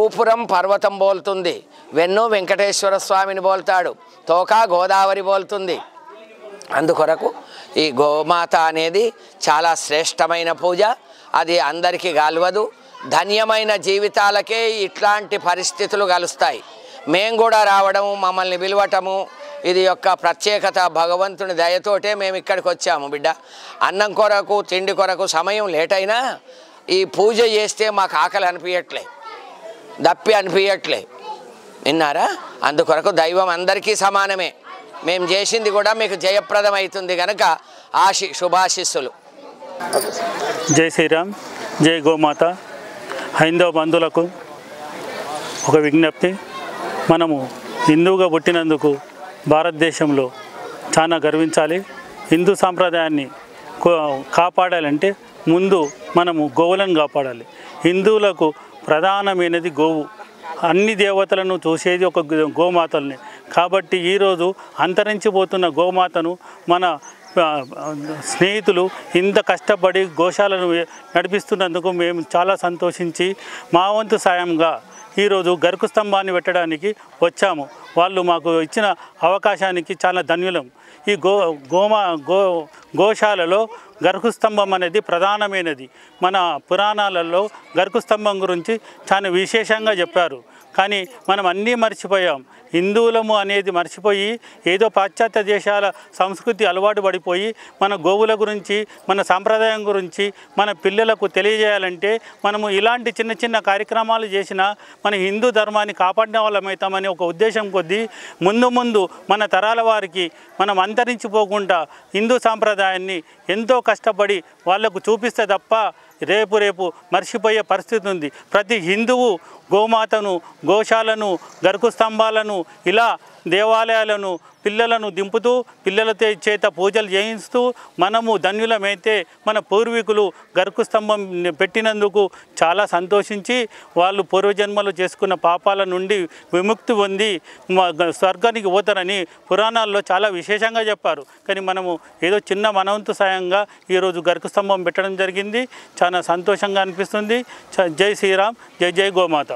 ఊపురం పర్వతం బోలుతుంది, వెన్ను వెంకటేశ్వర స్వామిని బోల్తాడు, తోక గోదావరి బోలుతుంది. అందుకొరకు ఈ గోమాత అనేది చాలా శ్రేష్టమైన పూజ. అది అందరికీ గలవదు. ధన్యమైన జీవితాలకే ఇట్లాంటి పరిస్థితులు కలుస్తాయి. మేము కూడా రావడము, మమ్మల్ని పిలవటము, ఇది యొక్క ప్రత్యేకత. భగవంతుని దయతోటే మేము ఇక్కడికి వచ్చాము బిడ్డ. అన్నం కొరకు తిండి కొరకు సమయం లేట్ అయినా ఈ పూజ చేస్తే మాకు ఆకలి అనిపించట్లే, దప్పి అనిపించట్లే. విన్నారా? అందుకొరకు దైవం అందరికీ సమానమే. మేము చేసింది కూడా మీకు జయప్రదం అవుతుంది కనుక శుభాశిస్సులు. జై శ్రీరామ్, జై గోమాత. హైందవ బంధువులకు ఒక విజ్ఞప్తి. మనము హిందువుగా పుట్టినందుకు భారతదేశంలో చాలా గర్వించాలి. హిందూ సాంప్రదాయాన్ని కాపాడాలంటే ముందు మనము గోవులను కాపాడాలి. హిందువులకు ప్రధానమైనది గోవు. అన్ని దేవతలను చూసేది ఒక గోమాతల్ని. కాబట్టి ఈరోజు అంతరించిపోతున్న గోమాతను మన స్నేహితులు ఇంత కష్టపడి గోశాలను నడిపిస్తున్నందుకు మేము చాలా సంతోషించి మా వంతు సాయంగా ఈరోజు గరుకు స్తంభాన్ని పెట్టడానికి వచ్చాము. వాళ్ళు మాకు ఇచ్చిన అవకాశానికి చాలా ధన్యులం. ఈ గోశాలలో గరుకు స్తంభం అనేది ప్రధానమైనది. మన పురాణాలలో గరుకు స్తంభం గురించి చాలా విశేషంగా చెప్పారు. కానీ మనం అన్నీ మర్చిపోయాం. హిందువులము అనేది మర్చిపోయి ఏదో పాశ్చాత్య దేశాల సంస్కృతి అలవాటు పడిపోయి మన గోవుల గురించి, మన సాంప్రదాయం గురించి మన పిల్లలకు తెలియజేయాలంటే మనము ఇలాంటి చిన్న చిన్న కార్యక్రమాలు చేసినా మన హిందూ ధర్మాన్ని కాపాడిన వాళ్ళమవుతామని ఒక ఉద్దేశం కొద్దీ ముందు మన తరాల వారికి మనం అంతరించిపోకుండా హిందూ సాంప్రదాయాన్ని ఎంతో కష్టపడి వాళ్లకు చూపిస్తే తప్ప రేపు మర్చిపోయే పరిస్థితి ఉంది. ప్రతి హిందువు గోమాతను, గోశాలను, గరుకు స్తంభాలను, ఇలా దేవాలయాలను పిల్లలను దింపుతూ పిల్లల చేత పూజలు చేయిస్తూ మనము ధన్యులమైతే మన పూర్వీకులు గరుకు స్తంభం పెట్టినందుకు చాలా సంతోషించి వాళ్ళు పూర్వజన్మలు చేసుకున్న పాపాల నుండి విముక్తి పొంది స్వర్గానికి పోతారని పురాణాల్లో చాలా విశేషంగా చెప్పారు. కానీ మనము ఏదో చిన్న మనవంతు సాయంగా ఈరోజు గరుకు స్తంభం పెట్టడం జరిగింది. చాలా సంతోషంగా అనిపిస్తుంది. జై శ్రీరామ్, జై జై గోమాత.